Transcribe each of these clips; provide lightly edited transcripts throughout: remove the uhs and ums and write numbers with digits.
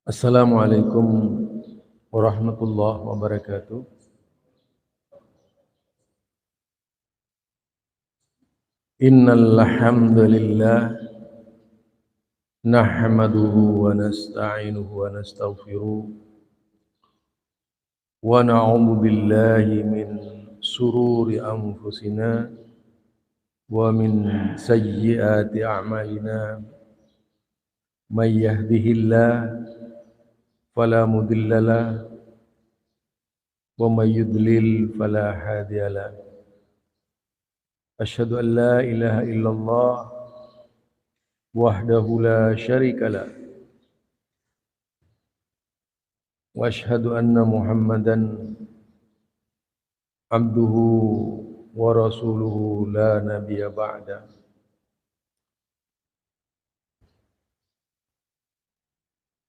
Assalamualaikum warahmatullahi wabarakatuh. Innal hamdalillah nahmaduhu wa nasta'inuhu wa nastaghfiruh wa na'udzu billahi min sururi anfusina wa min sayyiati a'malina. May yahdihillahu fala mudilla lahu wa may yudlil fala hadiya lahu. Asyhadu an la ilaha illallah wahdahu la syarika lah wa asyhadu anna Muhammadan abduhu wa rasuluhu la nabiyya ba'da.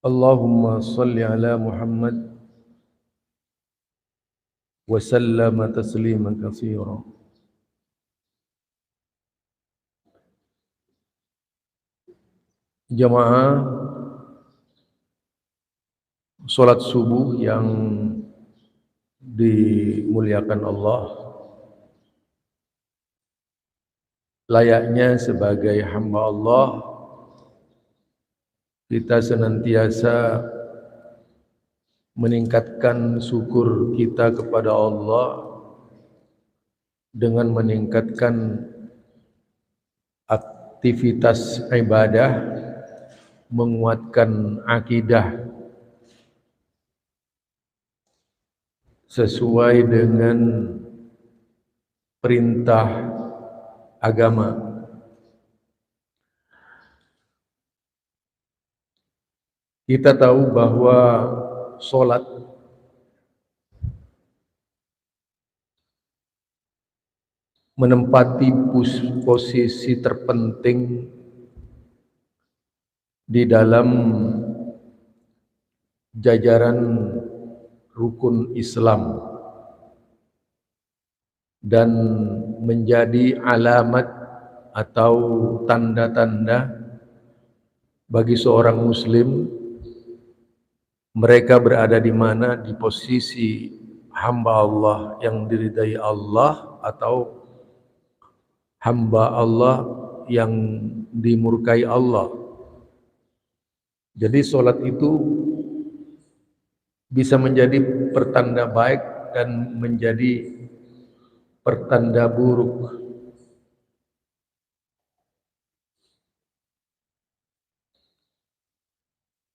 Allahumma salli ala Muhammad wa sallama tasliman katsira. Jamaah salat subuh yang dimuliakan Allah, layaknya sebagai hamba Allah kita senantiasa meningkatkan syukur kita kepada Allah dengan meningkatkan aktivitas ibadah, menguatkan akidah sesuai dengan perintah agama. Kita tahu bahwa salat menempati posisi terpenting di dalam jajaran rukun Islam dan menjadi alamat atau tanda-tanda bagi seorang muslim mereka berada di mana, di posisi hamba Allah yang diridai Allah atau hamba Allah yang dimurkai Allah. Jadi salat itu bisa menjadi pertanda baik dan menjadi pertanda buruk.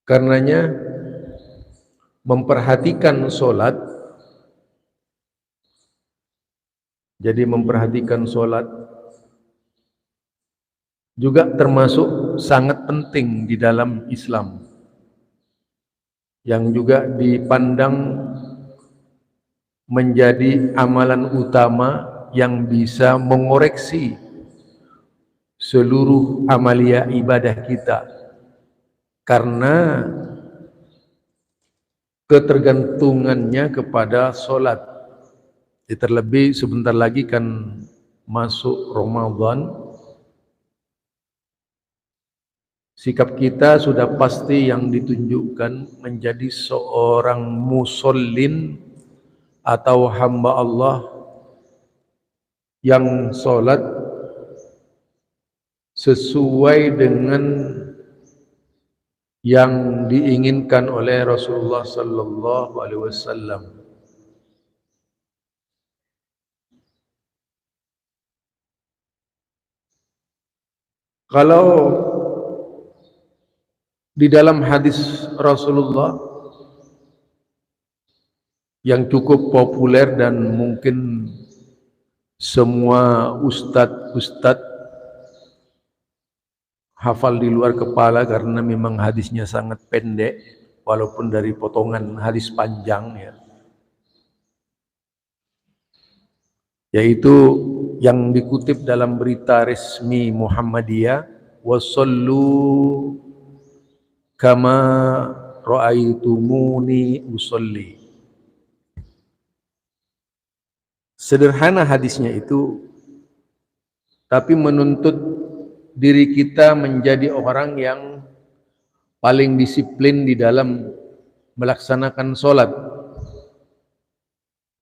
Karenanya memperhatikan salat, jadi memperhatikan salat juga termasuk sangat penting di dalam Islam, yang juga dipandang menjadi amalan utama yang bisa mengoreksi seluruh amalia ibadah kita, karena ketergantungannya kepada salat. Terlebih sebentar lagi kan masuk Ramadan. Sikap kita sudah pasti yang ditunjukkan menjadi seorang musallin atau hamba Allah yang salat sesuai dengan yang diinginkan oleh Rasulullah sallallahu alaihi wasallam. Kalau di dalam hadis Rasulullah yang cukup populer dan mungkin semua ustadz hafal di luar kepala karena memang hadisnya sangat pendek walaupun dari potongan hadis panjang ya. Yaitu yang dikutip dalam berita resmi Muhammadiyah, wasallu kama ra'aitumuni usolli. Sederhana hadisnya itu, tapi menuntut diri kita menjadi orang yang paling disiplin di dalam melaksanakan sholat.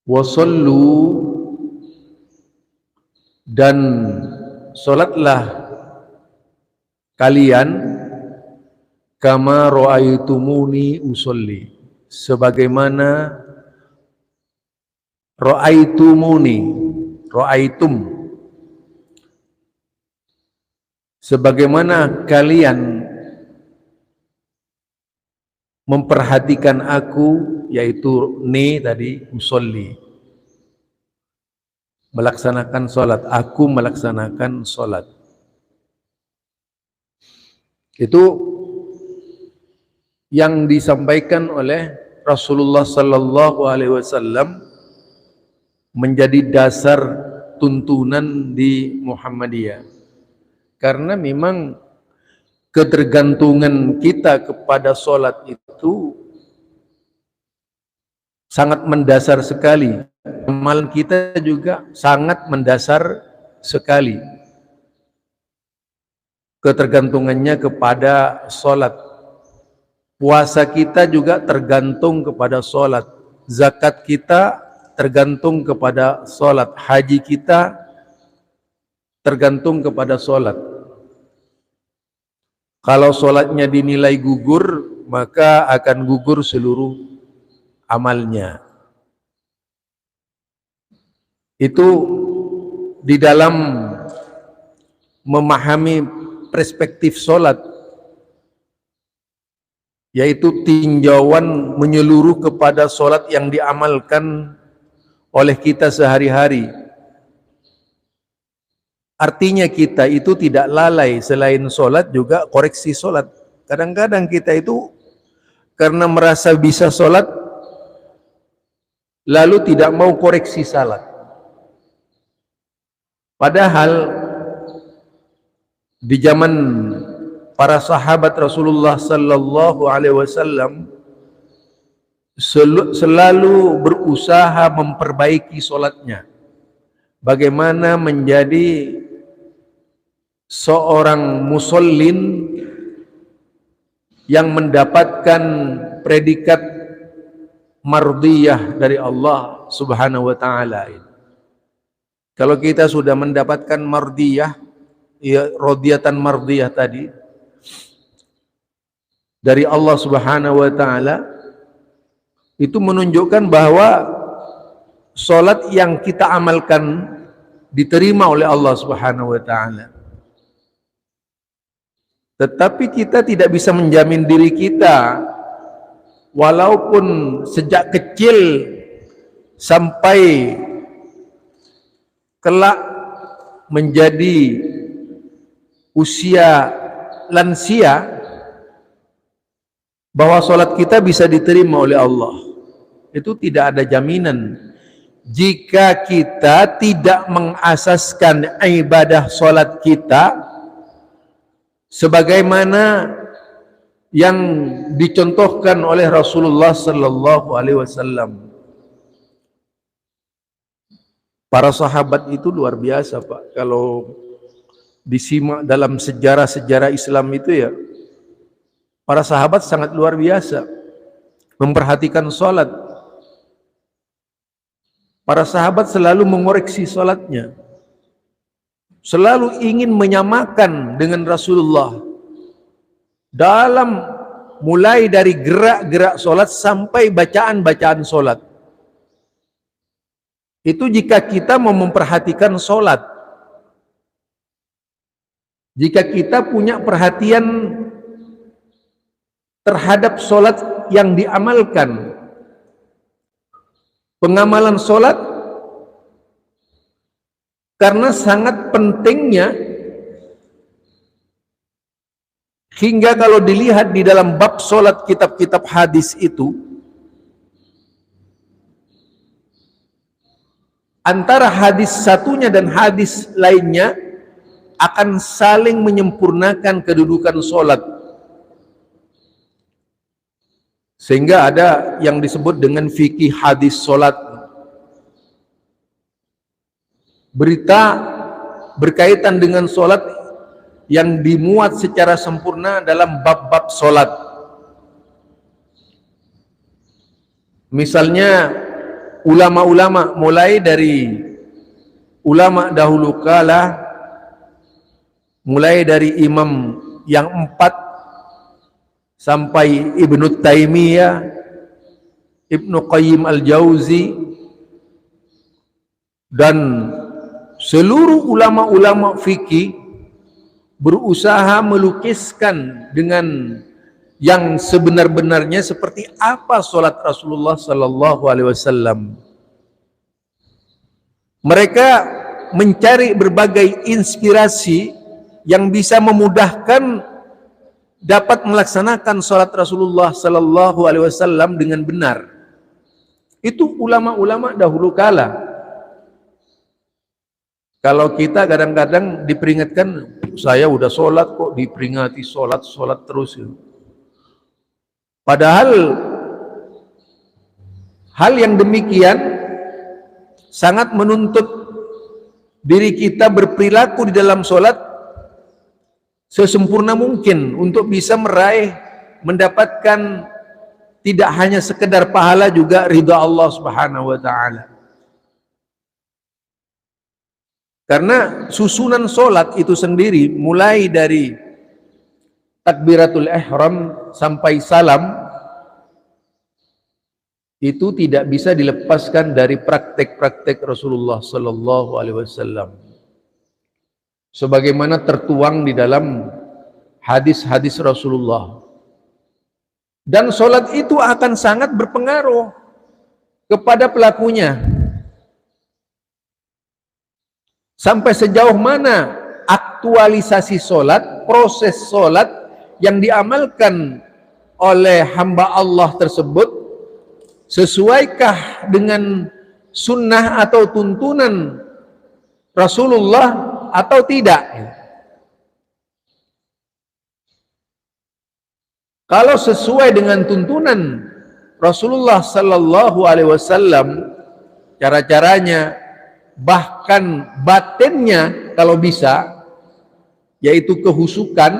Wasallu, dan sholatlah kalian kama ra'aitumuni usolli, sebagaimana ra'aitumuni, ra'aitum, sebagaimana kalian memperhatikan aku, yaitu ni tadi, usolli, melaksanakan sholat, aku melaksanakan sholat. Itu yang disampaikan oleh Rasulullah sallallahu alaihi wasallam menjadi dasar tuntunan di Muhammadiyah. Karena memang ketergantungan kita kepada sholat itu sangat mendasar sekali. Amalan kita juga sangat mendasar sekali ketergantungannya kepada sholat. Puasa kita juga tergantung kepada sholat. Zakat kita tergantung kepada sholat. Haji kita tergantung kepada sholat. Kalau sholatnya dinilai gugur, maka akan gugur seluruh amalnya. Itu di dalam memahami perspektif sholat, yaitu tinjauan menyeluruh kepada sholat yang diamalkan oleh kita sehari-hari. Artinya kita itu tidak lalai, selain sholat juga koreksi sholat. Kadang-kadang kita itu karena merasa bisa sholat, lalu tidak mau koreksi salat. Padahal di zaman para sahabat Rasulullah sallallahu alaihi wasallam selalu berusaha memperbaiki sholatnya. Bagaimana menjadi seorang musallin yang mendapatkan predikat mardiyah dari Allah Subhanahu wa taala. Kalau kita sudah mendapatkan mardiyah, ya, rodiyatan mardiyah tadi dari Allah Subhanahu wa taala, itu menunjukkan bahwa sholat yang kita amalkan diterima oleh Allah Subhanahu wa taala. Tetapi kita tidak bisa menjamin diri kita, walaupun sejak kecil sampai kelak menjadi usia lansia, bahwa sholat kita bisa diterima oleh Allah. Itu tidak ada jaminan jika kita tidak mengasaskan ibadah sholat kita sebagaimana yang dicontohkan oleh Rasulullah sallallahu alaihi wasallam. Para sahabat itu luar biasa, Pak. Kalau disimak dalam sejarah-sejarah Islam itu, ya, para sahabat sangat luar biasa memperhatikan sholat. Para sahabat selalu mengoreksi sholatnya, selalu ingin menyamakan dengan Rasulullah dalam mulai dari gerak-gerak sholat sampai bacaan-bacaan sholat. Itu jika kita mau memperhatikan sholat, jika kita punya perhatian terhadap sholat yang diamalkan. Pengamalan sholat, karena sangat pentingnya, hingga kalau dilihat di dalam bab sholat kitab-kitab hadis itu, antara hadis satunya dan hadis lainnya akan saling menyempurnakan kedudukan sholat. Sehingga ada yang disebut dengan fikih hadis sholat. Berita berkaitan dengan sholat yang dimuat secara sempurna dalam bab-bab sholat. Misalnya ulama-ulama, mulai dari ulama dahulu kala, mulai dari imam yang 4 sampai Ibnu Taimiyah, Ibnu Qayyim al-Jauzi, dan seluruh ulama-ulama fikih berusaha melukiskan dengan yang sebenar-benarnya seperti apa solat Rasulullah sallallahu alaihi wasallam. Mereka mencari berbagai inspirasi yang bisa memudahkan dapat melaksanakan solat Rasulullah sallallahu alaihi wasallam dengan benar. Itu ulama-ulama dahulu kala. Kalau kita kadang-kadang diperingatkan, saya udah solat kok, diperingati solat terus. Padahal hal yang demikian sangat menuntut diri kita berperilaku di dalam solat sesempurna mungkin untuk bisa meraih, mendapatkan tidak hanya sekedar pahala, juga ridha Allah Subhanahu wa taala. Karena susunan solat itu sendiri, mulai dari takbiratul ihram sampai salam, itu tidak bisa dilepaskan dari praktek-praktek Rasulullah sallallahu alaihi wasallam. Sebagaimana tertuang di dalam hadis-hadis Rasulullah. Dan solat itu akan sangat berpengaruh kepada pelakunya. Sampai sejauh mana aktualisasi solat, proses solat yang diamalkan oleh hamba Allah tersebut sesuaikah dengan sunnah atau tuntunan Rasulullah atau tidak. Kalau sesuai dengan tuntunan Rasulullah sallallahu alaihi wasallam, cara-caranya, bahkan batinnya kalau bisa, yaitu kehusukan,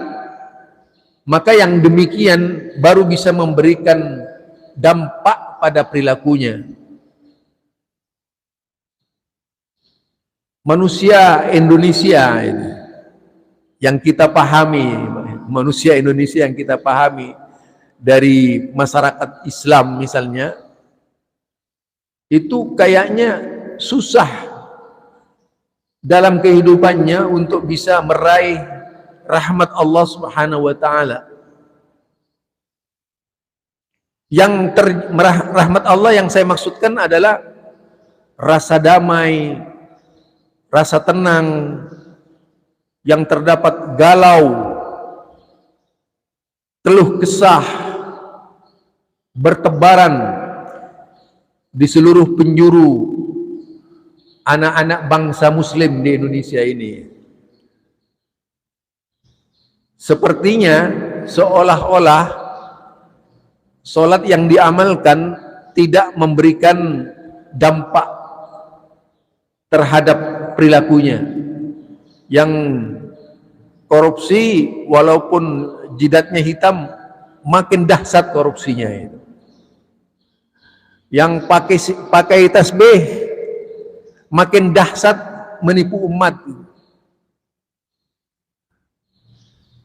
maka yang demikian baru bisa memberikan dampak pada perilakunya. Manusia Indonesia ini yang kita pahami, manusia Indonesia yang kita pahami dari masyarakat Islam misalnya, itu kayaknya susah dalam kehidupannya untuk bisa meraih rahmat Allah Subhanahu wa taala. Rahmat Allah yang saya maksudkan adalah rasa damai, rasa tenang yang terdapat galau, keluh kesah bertebaran di seluruh penjuru anak-anak bangsa muslim di Indonesia ini. Sepertinya seolah-olah solat yang diamalkan tidak memberikan dampak terhadap perilakunya. Yang korupsi walaupun jidatnya hitam, makin dahsyat korupsinya itu. Yang pakai tasbih, makin dahsyat menipu umat.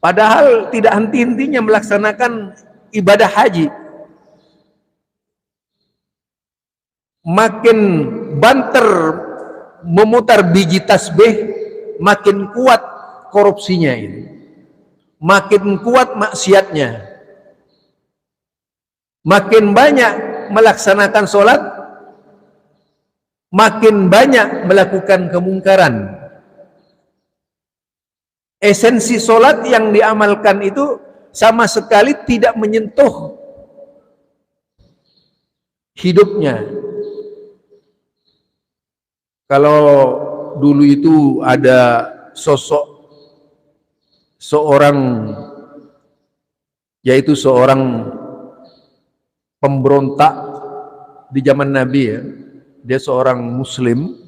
Padahal tidak henti-hentinya melaksanakan ibadah haji. Makin banter memutar biji tasbih, makin kuat korupsinya ini. Makin kuat maksiatnya. Makin banyak melaksanakan sholat, makin banyak melakukan kemungkaran. Esensi solat yang diamalkan itu sama sekali tidak menyentuh hidupnya. Kalau dulu itu ada sosok seorang, yaitu seorang pemberontak di zaman Nabi ya. Dia seorang muslim.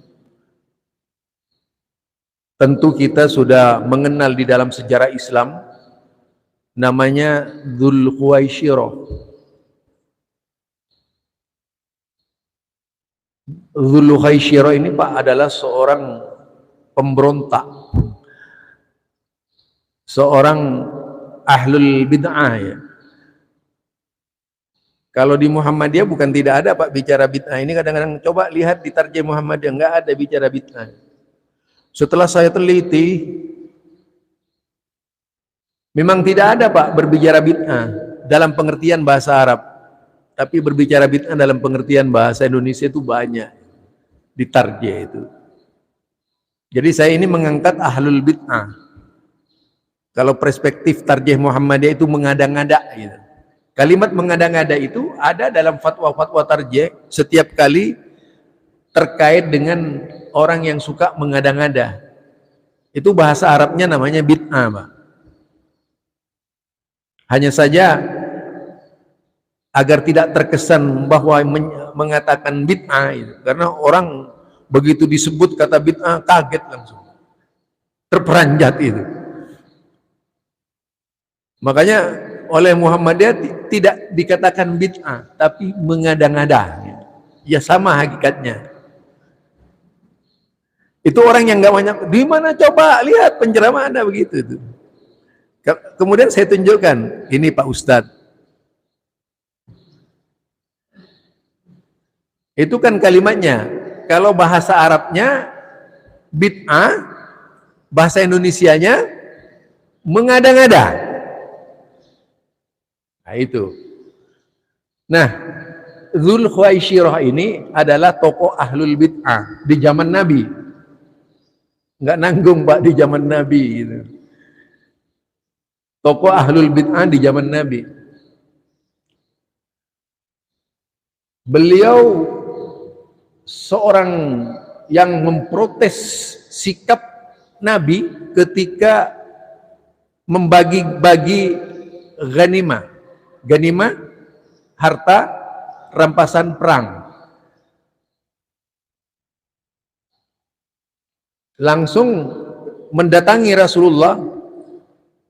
Tentu kita sudah mengenal di dalam sejarah Islam, namanya Dzul Khuwaisirah. Dzulkhuwaisyrah ini Pak adalah seorang pemberontak, seorang ahlul bid'ah ya. Kalau di Muhammadiyah bukan tidak ada Pak bicara bid'ah ini, kadang-kadang coba lihat di tarjih Muhammadiyah enggak ada bicara bid'ah. Setelah saya teliti, memang tidak ada Pak berbicara bid'ah dalam pengertian bahasa Arab, tapi berbicara bid'ah dalam pengertian bahasa Indonesia itu banyak di tarjih itu. Jadi saya ini mengangkat ahlul bid'ah. Kalau perspektif tarjih Muhammadiyah itu mengada-ngada gitu. Kalimat mengada-ngada itu ada dalam fatwa-fatwa tarjih setiap kali terkait dengan orang yang suka mengada-ngada. Itu bahasa Arabnya namanya bid'ah, Pak. Hanya saja agar tidak terkesan bahwa mengatakan bid'ah itu, karena orang begitu disebut kata bid'ah kaget langsung. Terperanjat itu. Makanya oleh Muhammadiyah tidak dikatakan bid'ah, tapi mengada-ngada. Ya sama hakikatnya. Itu orang yang nggak banyak. Di mana coba lihat penceramah Anda begitu itu. Kemudian saya tunjukkan, ini Pak Ustadz. Itu kan kalimatnya. Kalau bahasa Arabnya bid'ah, bahasa Indonesianya mengada-ngada. Nah itu. Nah, Dzulkhuwaisyrah ini adalah tokoh ahlul bid'ah di zaman Nabi. Enggak nanggung Pak di zaman Nabi gitu. Tokoh ahlul bid'ah di zaman Nabi. Beliau seorang yang memprotes sikap Nabi ketika membagi-bagi ghanimah. Ghanimah, harta, rampasan perang. Langsung mendatangi Rasulullah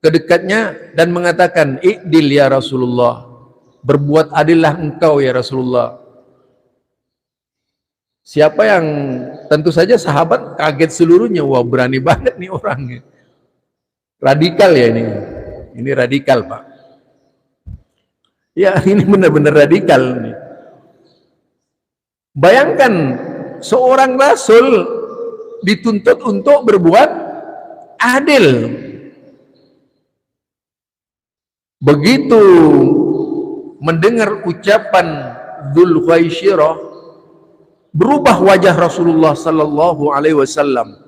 ke dekatnya dan mengatakan, "I'dil ya Rasulullah." Berbuat adillah engkau ya Rasulullah. Siapa yang tentu saja sahabat kaget seluruhnya. Wah, berani banget nih orangnya. Radikal ya ini. Ini radikal, Pak. Ya, ini benar-benar radikal nih. Bayangkan seorang rasul dituntut untuk berbuat adil. Begitu mendengar ucapan Dzulkhuwaisyrah, berubah wajah Rasulullah sallallahu alaihi wasallam.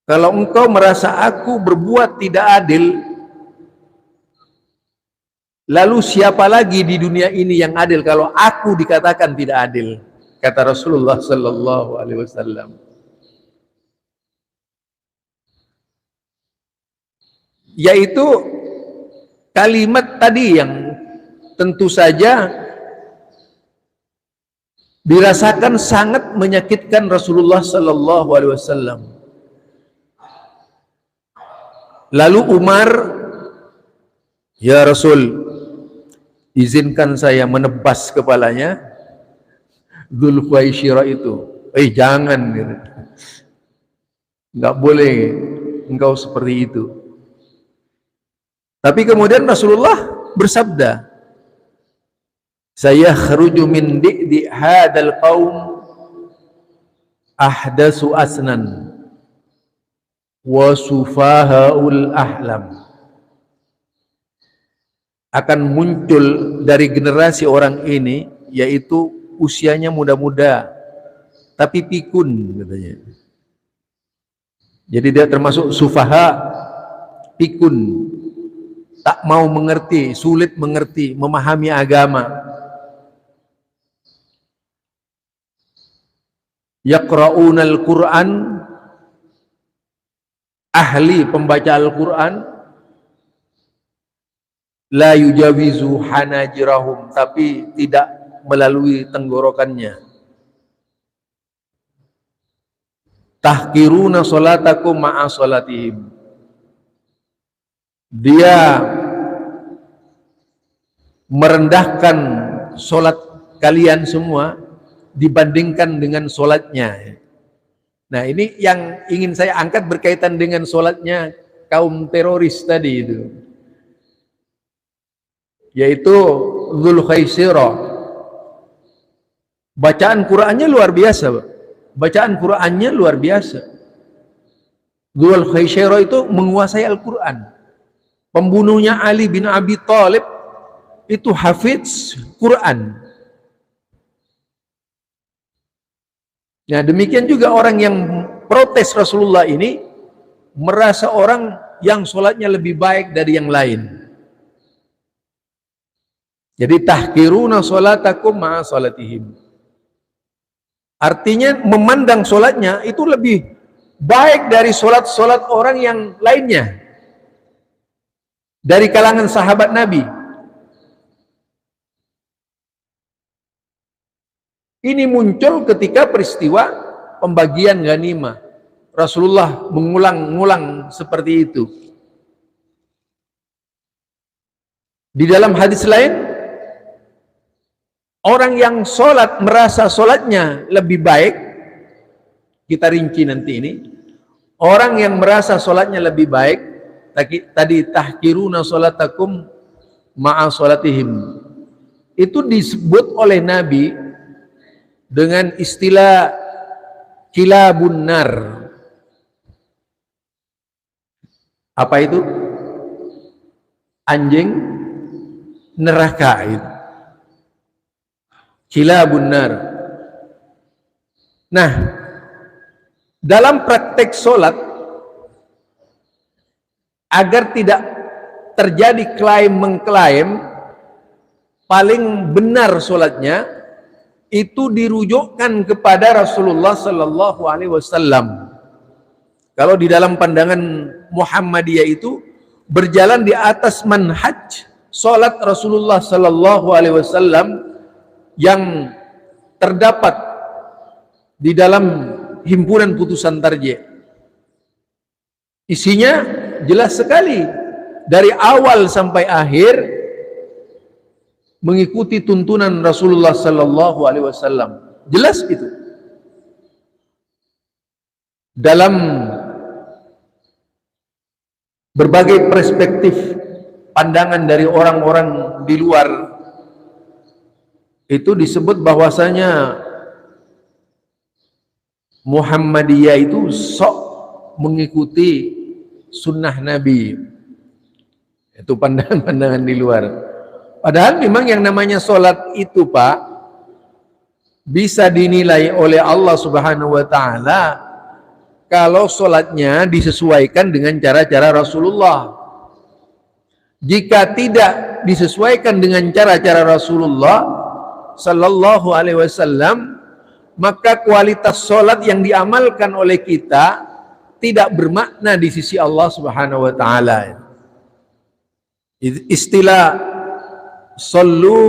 Kalau engkau merasa aku berbuat tidak adil, lalu siapa lagi di dunia ini yang adil kalau aku dikatakan tidak adil? Kata Rasulullah sallallahu alaihi wasallam. Yaitu kalimat tadi yang tentu saja dirasakan sangat menyakitkan Rasulullah sallallahu alaihi wasallam. Lalu Umar, "Ya Rasul, izinkan saya menebas kepalanya Dzulkhuwaisyrah itu." Jangan gitu. Enggak boleh engkau seperti itu. Tapi kemudian Rasulullah bersabda, "Sayakhruju min di'di hadzal qaum ahdasu asnan wa sufahaul ahlam." Akan muncul dari generasi orang ini, yaitu usianya muda-muda tapi pikun katanya. Jadi dia termasuk sufaha, pikun, tak mau mengerti, sulit mengerti, memahami agama. Yaqra'unal Qur'an, ahli pembaca Al-Quran, la yujawizu hanajirahum, tapi tidak melalui tenggorokannya. Tahkiruna sholatakum ma'a sholatihim. Dia merendahkan solat kalian semua dibandingkan dengan solatnya. Nah, ini yang ingin saya angkat berkaitan dengan solatnya kaum teroris tadi itu, yaitu Dzulkhaisirah. Bacaan Qur'annya luar biasa, Pak. Bacaan Qur'annya luar biasa. Dzulkhaisirah itu menguasai Al-Quran. Pembunuhnya Ali bin Abi Thalib itu hafiz Quran. Nah, demikian juga orang yang protes Rasulullah ini merasa orang yang sholatnya lebih baik dari yang lain. Jadi tahkiruna sholatakum ma'a sholatihim. Artinya memandang sholatnya itu lebih baik dari sholat-sholat orang yang lainnya dari kalangan sahabat Nabi. Ini muncul ketika peristiwa pembagian ghanimah. Rasulullah mengulang-ulang seperti itu. Di dalam hadis lain, orang yang sholat merasa sholatnya lebih baik, kita rinci nanti ini. Orang yang merasa sholatnya lebih baik, tadi tahkiruna sholatakum ma'a sholatihim, itu disebut oleh Nabi dengan istilah kilabun nar. Apa itu? Anjing neraka itu. Kilabun nar. Nah, dalam praktek sholat, agar tidak terjadi klaim-mengklaim paling benar sholatnya, itu dirujukkan kepada Rasulullah Sallallahu Alaihi Wasallam. Kalau di dalam pandangan Muhammadiyah itu berjalan di atas manhaj sholat Rasulullah Sallallahu Alaihi Wasallam yang terdapat di dalam himpunan putusan tarjih. Isinya jelas sekali dari awal sampai akhir mengikuti tuntunan Rasulullah Sallallahu Alaihi Wasallam. Jelas itu. Dalam berbagai perspektif pandangan dari orang-orang di luar, itu disebut bahwasanya Muhammadiyah itu sok mengikuti sunnah Nabi. Itu pandangan-pandangan di luar. Padahal memang yang namanya sholat itu, Pak, bisa dinilai oleh Allah Subhanahu wa Ta'ala kalau sholatnya disesuaikan dengan cara-cara Rasulullah. Jika tidak disesuaikan dengan cara-cara Rasulullah Sallallahu Alaihi Wasallam, maka kualitas sholat yang diamalkan oleh kita tidak bermakna di sisi Allah Subhanahu wa Ta'ala. Istilah sallu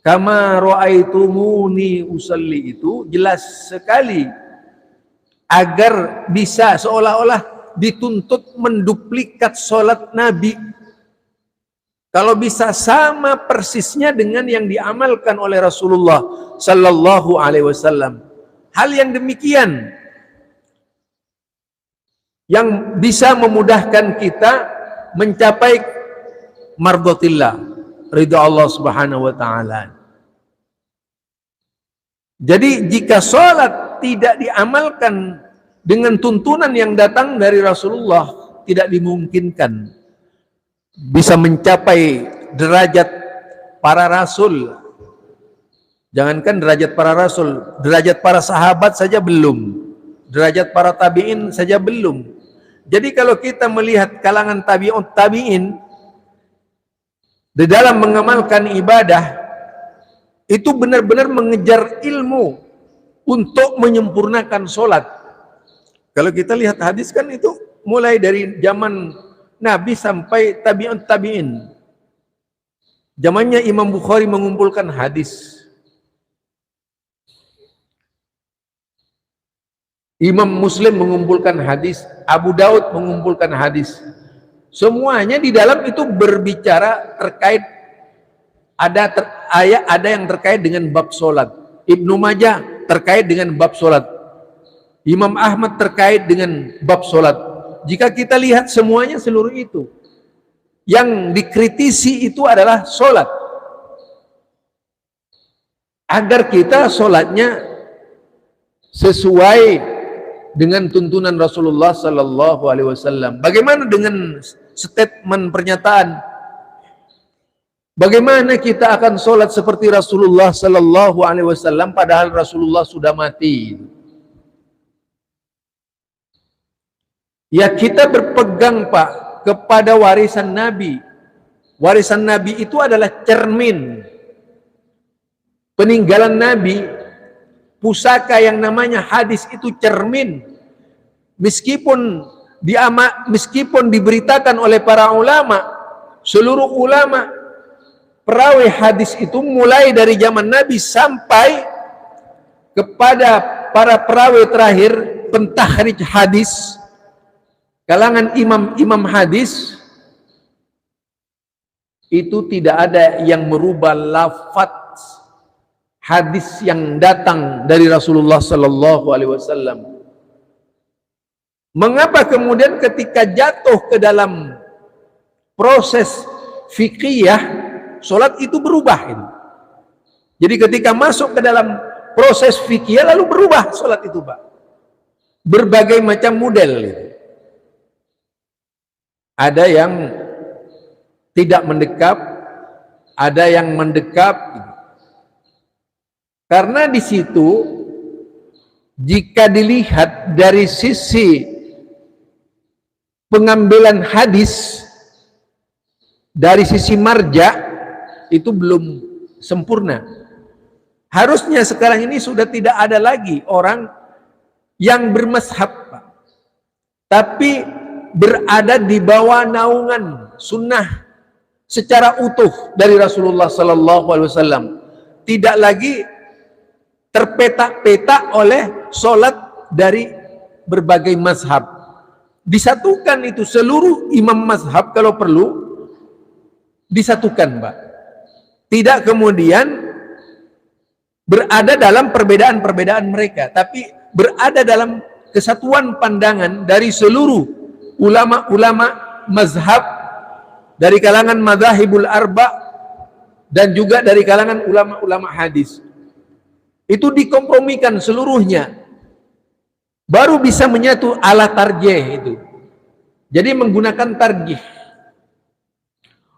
kama ra'aitumuni usalli itu jelas sekali, agar bisa seolah-olah dituntut menduplikat sholat Nabi. Kalau bisa sama persisnya dengan yang diamalkan oleh Rasulullah Sallallahu Alaihi Wasallam. Hal yang demikian yang bisa memudahkan kita mencapai mardhatillah, ridha Allah Subhanahu wa Ta'ala. Jadi jika sholat tidak diamalkan dengan tuntunan yang datang dari Rasulullah, tidak dimungkinkan bisa mencapai derajat para rasul. Jangankan derajat para rasul, derajat para sahabat saja belum, derajat para tabi'in saja belum. Jadi kalau kita melihat kalangan tabi'in di dalam mengamalkan ibadah, itu benar-benar mengejar ilmu untuk menyempurnakan sholat. Kalau kita lihat hadis kan itu mulai dari zaman Nabi sampai tabi'in. Zamannya Imam Bukhari mengumpulkan hadis, Imam Muslim mengumpulkan hadis, Abu Daud mengumpulkan hadis. Semuanya di dalam itu berbicara terkait ada yang terkait dengan bab solat. Ibnu Majah terkait dengan bab solat. Imam Ahmad terkait dengan bab solat. Jika kita lihat semuanya seluruh itu, yang dikritisi itu adalah solat. Agar kita solatnya sesuai dengan tuntunan Rasulullah Sallallahu Alaihi Wasallam. Bagaimana dengan statement pernyataan? Bagaimana kita akan solat seperti Rasulullah Sallallahu Alaihi Wasallam padahal Rasulullah sudah mati? Ya kita berpegang Pak kepada warisan Nabi. Warisan Nabi itu adalah cermin peninggalan Nabi. Pusaka yang namanya hadis itu cermin. Meskipun diberitakan oleh para ulama, seluruh ulama perawi hadis itu mulai dari zaman Nabi sampai kepada para perawi terakhir pentahrij hadis, kalangan imam-imam hadis, itu tidak ada yang merubah lafaz hadis yang datang dari Rasulullah Sallallahu Alaihi Wasallam. Mengapa kemudian ketika jatuh ke dalam proses fikih, solat itu berubah? Jadi ketika masuk ke dalam proses fikih lalu berubah solat itu Pak. Berbagai macam model. Ada yang tidak mendekap, ada yang mendekap. Karena di situ jika dilihat dari sisi pengambilan hadis, dari sisi marja itu belum sempurna. Harusnya sekarang ini sudah tidak ada lagi orang yang bermazhab, tapi berada di bawah naungan sunnah secara utuh dari Rasulullah Sallallahu Alaihi Wasallam. Tidak lagi terpetak-petak oleh solat dari berbagai mazhab. Disatukan itu seluruh imam mazhab kalau perlu disatukan Pak. Tidak kemudian berada dalam perbedaan-perbedaan mereka, tapi berada dalam kesatuan pandangan dari seluruh ulama-ulama mazhab, dari kalangan madzhabul arba dan juga dari kalangan ulama-ulama hadis. Itu dikompromikan seluruhnya, baru bisa menyatu ala tarjih itu. Jadi menggunakan tarjih,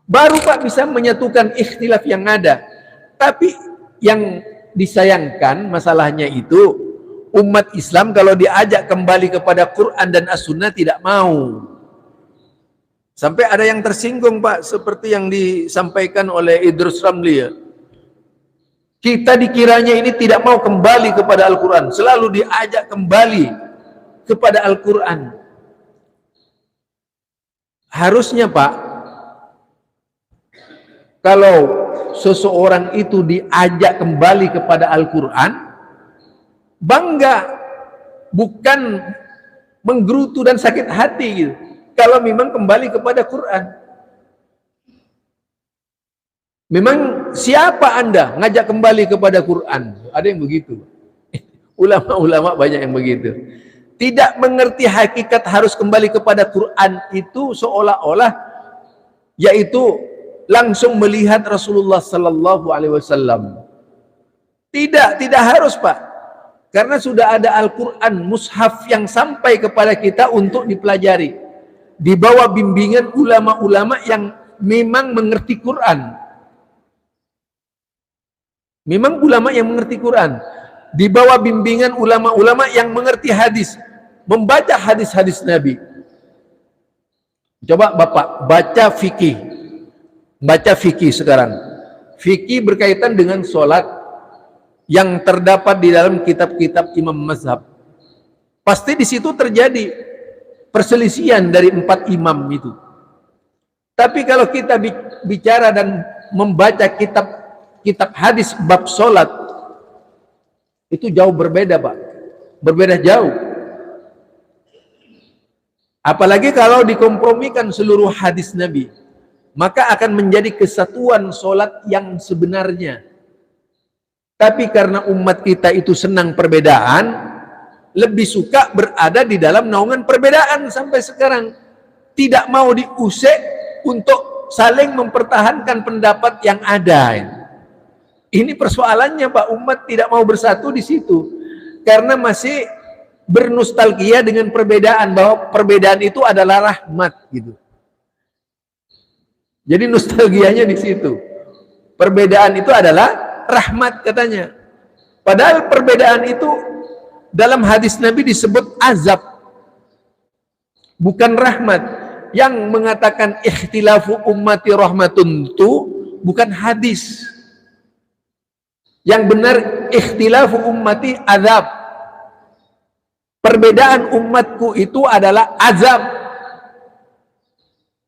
baru Pak bisa menyatukan ikhtilaf yang ada. Tapi yang disayangkan masalahnya itu umat Islam kalau diajak kembali kepada Quran dan As-Sunnah tidak mau. Sampai ada yang tersinggung Pak, seperti yang disampaikan oleh Idrus Ramli. Kita dikiranya ini tidak mau kembali kepada Al-Quran, selalu diajak kembali kepada Al-Quran. Harusnya Pak, kalau seseorang itu diajak kembali kepada Al-Quran, bangga, bukan menggerutu dan sakit hati gitu. Kalau memang kembali kepada Quran. Memang siapa Anda ngajak kembali kepada Quran? Ada yang begitu. Ulama-ulama banyak yang begitu. Tidak mengerti hakikat harus kembali kepada Quran itu seolah-olah yaitu langsung melihat Rasulullah Sallallahu Alaihi Wasallam. Tidak harus Pak. Karena sudah ada Al-Quran, mushaf yang sampai kepada kita untuk dipelajari. Di bawah bimbingan ulama-ulama yang memang mengerti Quran. Memang ulama yang mengerti Quran. Di bawah bimbingan ulama-ulama yang mengerti hadis. Membaca hadis-hadis Nabi. Coba Bapak baca fikih. Baca fikih sekarang. Fikih berkaitan dengan sholat yang terdapat di dalam kitab-kitab imam mazhab. Pasti di situ terjadi perselisihan dari 4 imam itu. Tapi kalau kita bicara dan membaca kitab hadis bab solat, itu jauh berbeda Pak. Berbeda jauh. Apalagi kalau dikompromikan seluruh hadis Nabi. maka akan menjadi kesatuan solat yang sebenarnya. Tapi karena umat kita itu senang perbedaan, lebih suka berada di dalam naungan perbedaan sampai sekarang. Tidak mau diusik untuk saling mempertahankan pendapat yang ada. Ini persoalannya Pak, umat tidak mau bersatu di situ. Karena masih bernostalgia dengan perbedaan, bahwa perbedaan itu adalah rahmat gitu. Jadi nostalgianya di situ. Perbedaan itu adalah rahmat katanya. Padahal perbedaan itu dalam hadis Nabi disebut azab, bukan rahmat. Yang mengatakan ikhtilafu ummati rahmatun itu bukan hadis. Yang benar ikhtilafu ummati azab. Perbedaan umatku itu adalah azab.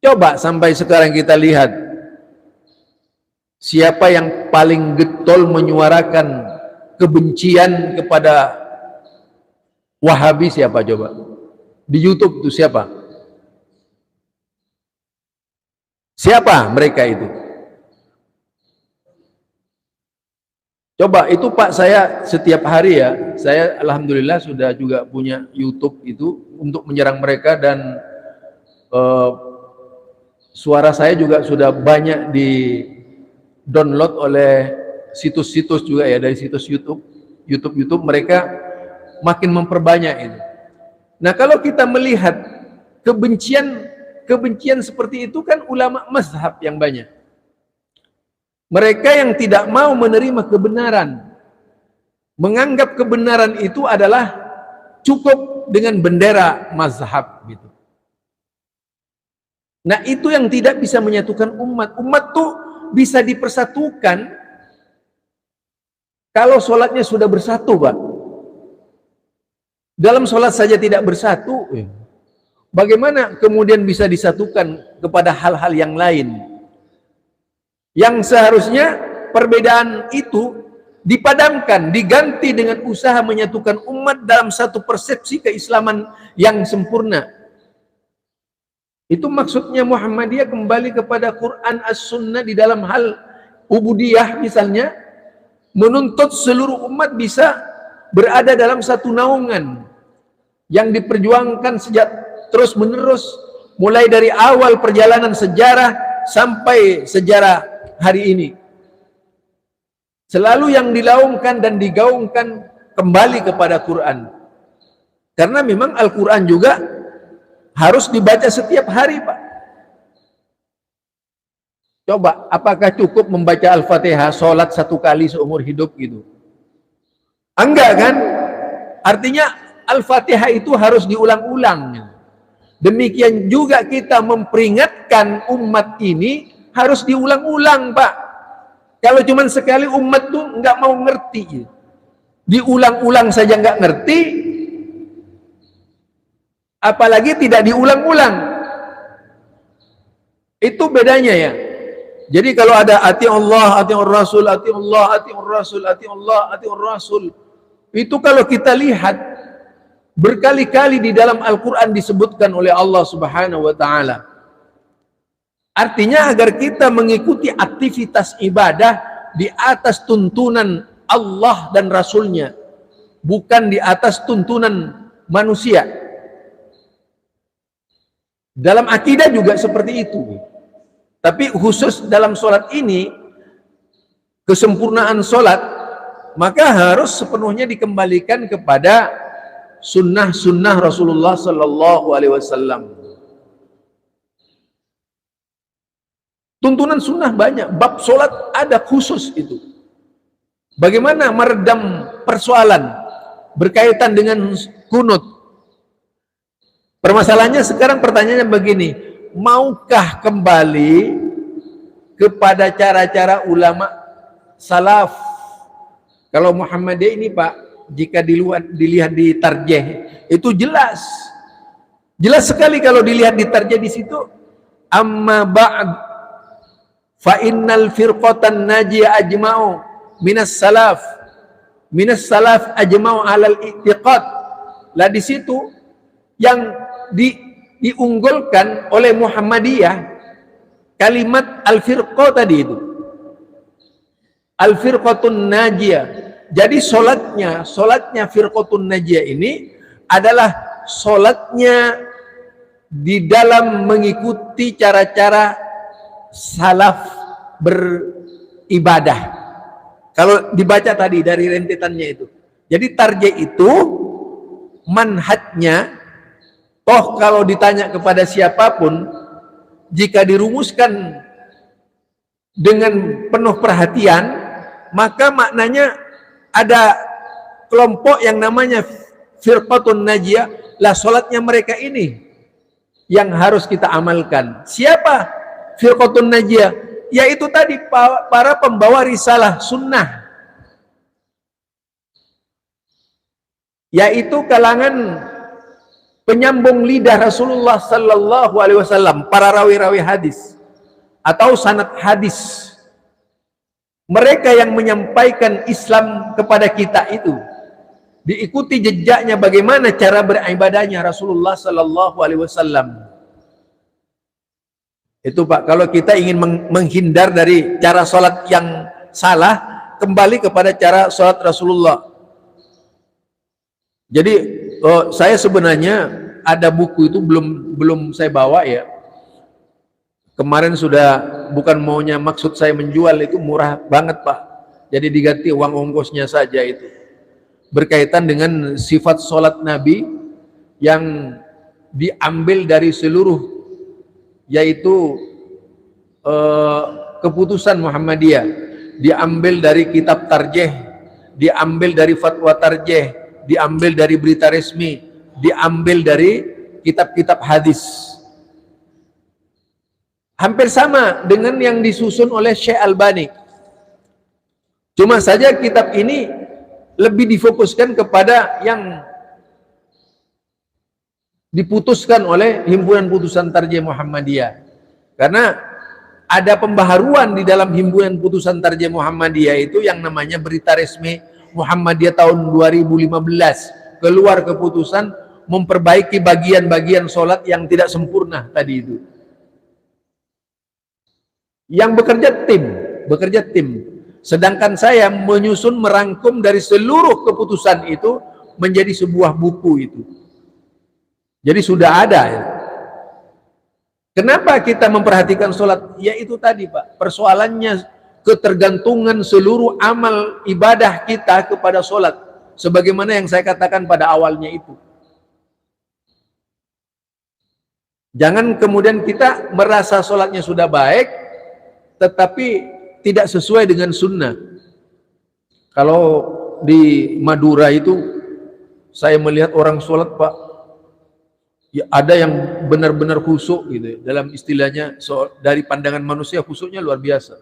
Coba sampai sekarang kita lihat siapa yang paling getol menyuarakan kebencian kepada Wahabi, siapa coba? Di YouTube itu siapa? Siapa mereka itu? Coba itu Pak, saya setiap hari ya, saya alhamdulillah sudah juga punya YouTube itu untuk menyerang mereka, dan suara saya juga sudah banyak di download oleh situs-situs juga ya, dari situs YouTube mereka makin memperbanyak itu. Nah, kalau kita melihat kebencian seperti itu kan ulama mazhab yang banyak. Mereka yang tidak mau menerima kebenaran, menganggap kebenaran itu adalah cukup dengan bendera mazhab gitu. Nah, itu yang tidak bisa menyatukan umat. Umat tuh bisa dipersatukan kalau sholatnya sudah bersatu, Pak. Dalam sholat saja tidak bersatu, bagaimana kemudian bisa disatukan kepada hal-hal yang lain? Yang seharusnya perbedaan itu dipadamkan, diganti dengan usaha menyatukan umat dalam satu persepsi keislaman yang sempurna. Itu maksudnya Muhammadiyah kembali kepada Quran as-Sunnah di dalam hal ubudiyah misalnya, menuntut seluruh umat bisa berada dalam satu naungan yang diperjuangkan sejak terus menerus, mulai dari awal perjalanan sejarah sampai sejarah hari ini. Selalu yang dilaungkan dan digaungkan kembali kepada Quran. Karena memang Al-Quran juga harus dibaca setiap hari, Pak. Coba, apakah cukup membaca Al-Fatihah sholat satu kali seumur hidup gitu? Enggak kan? Artinya Al-Fatihah itu harus diulang-ulang. Demikian juga kita memperingatkan umat ini harus diulang-ulang, Pak. Kalau cuma sekali umat tuh nggak mau ngerti, diulang-ulang saja nggak ngerti, apalagi tidak diulang-ulang. Itu bedanya ya. Jadi kalau ada ati Allah, ati Rasul, ati Allah, ati Rasul, ati Allah, ati Rasul, itu kalau kita lihat berkali-kali di dalam Al-Quran disebutkan oleh Allah Subhanahu wa Ta'ala. Artinya agar kita mengikuti aktivitas ibadah di atas tuntunan Allah dan Rasulnya, bukan di atas tuntunan manusia. Dalam akidah juga seperti itu. Tapi khusus dalam sholat ini, kesempurnaan sholat, maka harus sepenuhnya dikembalikan kepada sunnah-sunnah Rasulullah Sallallahu Alaihi Wasallam. Tuntunan sunnah banyak, bab sholat ada khusus itu. Bagaimana meredam persoalan berkaitan dengan kunut? Permasalahannya sekarang pertanyaannya begini, maukah kembali kepada cara-cara ulama salaf? Kalau Muhammadiyah ini Pak, jika dilihat di tarjih, itu jelas sekali kalau dilihat di tarjih di situ, amma ba'd fa innal firqatan najiyah ajma'u minas salaf ajma'u alal i'tiqad. Lah di situ yang diunggulkan oleh Muhammadiyah kalimat al-firqah tadi itu. Al-firqatun najiyah. Jadi solatnya firqatun najiyah ini adalah solatnya di dalam mengikuti cara-cara salaf beribadah. Kalau dibaca tadi dari rentetannya itu. Jadi tarjih itu manhajnya, toh kalau ditanya kepada siapapun, jika dirumuskan dengan penuh perhatian, maka maknanya ada kelompok yang namanya firqatun najiyah, lah solatnya mereka ini yang harus kita amalkan. Siapa firqatun najiyah? Yaitu tadi para pembawa risalah sunnah, yaitu kalangan penyambung lidah Rasulullah sallallahu alaihi wasallam, para rawi-rawi hadis atau sanad hadis. Mereka yang menyampaikan Islam kepada kita itu, diikuti jejaknya bagaimana cara beribadahnya Rasulullah sallallahu alaihi wasallam. Itu Pak, kalau kita ingin menghindar dari cara sholat yang salah, kembali kepada cara sholat Rasulullah. Jadi saya sebenarnya ada buku itu belum saya bawa ya. Kemarin sudah, bukan maunya maksud saya menjual, itu murah banget Pak. Jadi diganti uang ongkosnya saja itu. Berkaitan dengan sifat sholat Nabi yang diambil dari seluruh, yaitu keputusan Muhammadiyah, diambil dari kitab tarjih, diambil dari fatwa tarjih, diambil dari berita resmi, diambil dari kitab-kitab hadis. Hampir sama dengan yang disusun oleh Syekh Albani. Cuma saja kitab ini lebih difokuskan kepada yang diputuskan oleh Himpunan Putusan Tarjih Muhammadiyah. Karena ada pembaharuan di dalam Himpunan Putusan Tarjih Muhammadiyah itu yang namanya berita resmi Muhammadiyah tahun 2015. Keluar keputusan memperbaiki bagian-bagian sholat yang tidak sempurna tadi itu. Yang bekerja tim. Sedangkan saya menyusun, merangkum dari seluruh keputusan itu menjadi sebuah buku itu. Jadi sudah ada ya. Kenapa kita memperhatikan sholat? Ya itu tadi Pak, persoalannya ketergantungan seluruh amal ibadah kita kepada sholat. Sebagaimana yang saya katakan pada awalnya itu. Jangan kemudian kita merasa sholatnya sudah baik, tetapi tidak sesuai dengan sunnah. Kalau di Madura itu saya melihat orang sholat Pak, ya ada yang benar-benar khusyuk gitu, dalam istilahnya dari pandangan manusia khusyuknya luar biasa.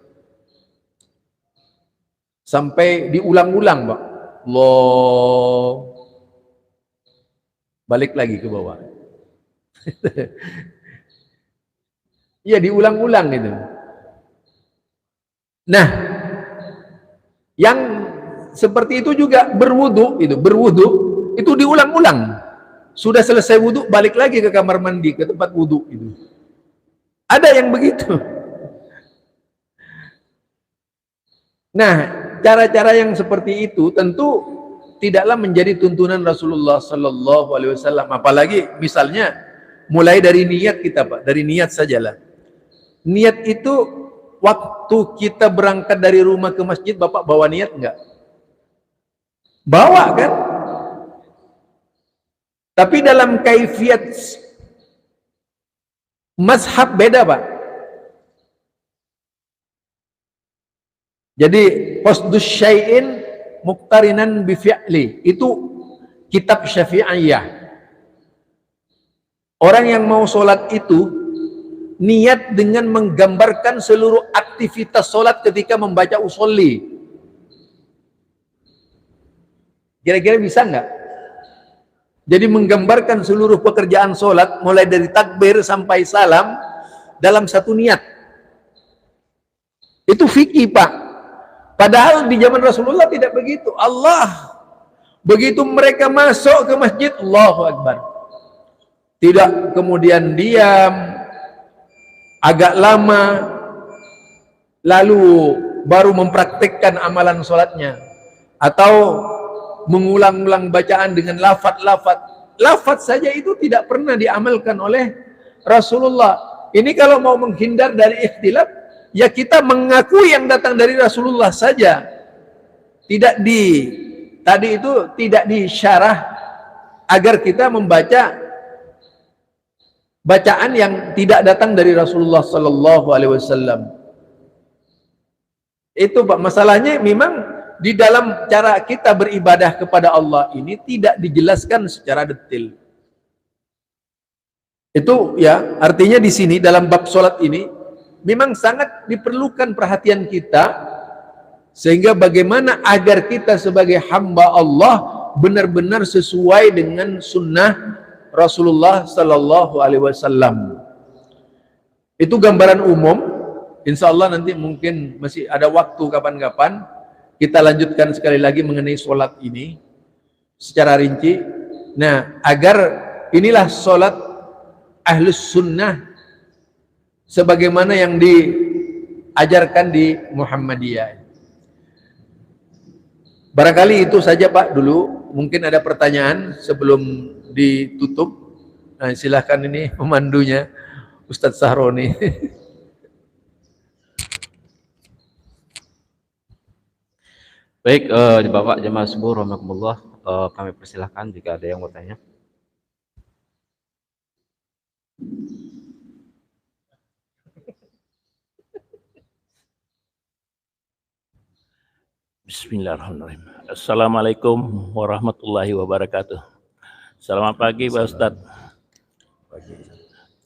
Sampai diulang-ulang Pak. Allah, balik lagi ke bawah. Iya diulang-ulang gitu. Nah, yang seperti itu juga berwudu itu diulang-ulang. Sudah selesai wudu, balik lagi ke kamar mandi, ke tempat wudu itu. Ada yang begitu. Nah, cara-cara yang seperti itu tentu tidaklah menjadi tuntunan Rasulullah sallallahu alaihi wasallam. Apalagi misalnya mulai dari niat kita Pak, dari niat sajalah. Niat itu waktu kita berangkat dari rumah ke masjid, Bapak bawa niat enggak? Bawa kan? Tapi dalam kaifiat mazhab beda Pak. Jadi qasdus syai'in muqtarinan bi fi'li, itu kitab Syafi'iyah. Orang yang mau sholat itu niat dengan menggambarkan seluruh aktivitas sholat ketika membaca usolli. Kira-kira bisa enggak? Jadi menggambarkan seluruh pekerjaan sholat mulai dari takbir sampai salam dalam satu niat. Itu fikih Pak. Padahal di zaman Rasulullah tidak begitu. Allah, begitu mereka masuk ke masjid, Allahu Akbar. Tidak kemudian diam agak lama lalu baru mempraktikkan amalan sholatnya, atau mengulang-ulang bacaan dengan lafaz saja itu tidak pernah diamalkan oleh Rasulullah. Ini kalau mau menghindar dari ikhtilaf, ya kita mengakui yang datang dari Rasulullah saja, tidak tadi itu tidak disyarah agar kita membaca bacaan yang tidak datang dari Rasulullah sallallahu alaihi wasallam. Itu Pak, masalahnya memang di dalam cara kita beribadah kepada Allah ini tidak dijelaskan secara detail. Itu ya, artinya di sini dalam bab salat ini memang sangat diperlukan perhatian kita, sehingga bagaimana agar kita sebagai hamba Allah benar-benar sesuai dengan sunnah Rasulullah sallallahu alaihi wasallam. Itu gambaran umum. Insya Allah nanti mungkin masih ada waktu kapan-kapan kita lanjutkan sekali lagi mengenai sholat ini secara rinci. Nah, agar inilah sholat ahlus sunnah sebagaimana yang diajarkan di Muhammadiyah. Barangkali itu saja Pak dulu. Mungkin ada pertanyaan sebelum ditutup. Nah, silahkan ini pemandunya Ustadz Sahroni. Baik, Bapak Jamaah Subuh Rahmatullah, kami persilahkan jika ada yang mau tanya. Bismillahirrahmanirrahim. Assalamualaikum warahmatullahi wabarakatuh. Selamat pagi Pak Ustadz.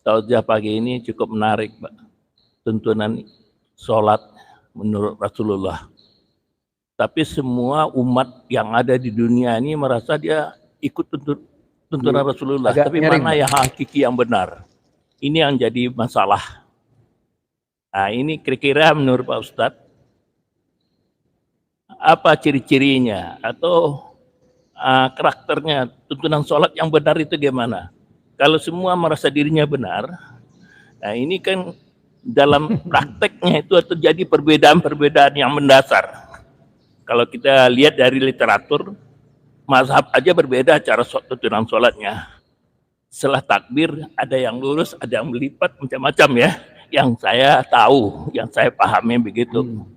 Tausiah pagi ini cukup menarik Pak. Tuntunan sholat menurut Rasulullah. Tapi semua umat yang ada di dunia ini merasa dia ikut tuntunan Rasulullah. Tapi mana yang hakiki yang benar? Ini yang jadi masalah. Nah ini kira-kira menurut Pak Ustadz, apa ciri-cirinya atau karakternya tuntunan sholat yang benar itu gimana? Kalau semua merasa dirinya benar, nah ini kan dalam prakteknya itu terjadi perbedaan-perbedaan yang mendasar. Kalau kita lihat dari literatur, mazhab aja berbeda cara tuntunan sholatnya. Setelah takbir ada yang lurus, ada yang melipat, macam-macam ya. Yang saya tahu, yang saya pahami begitu.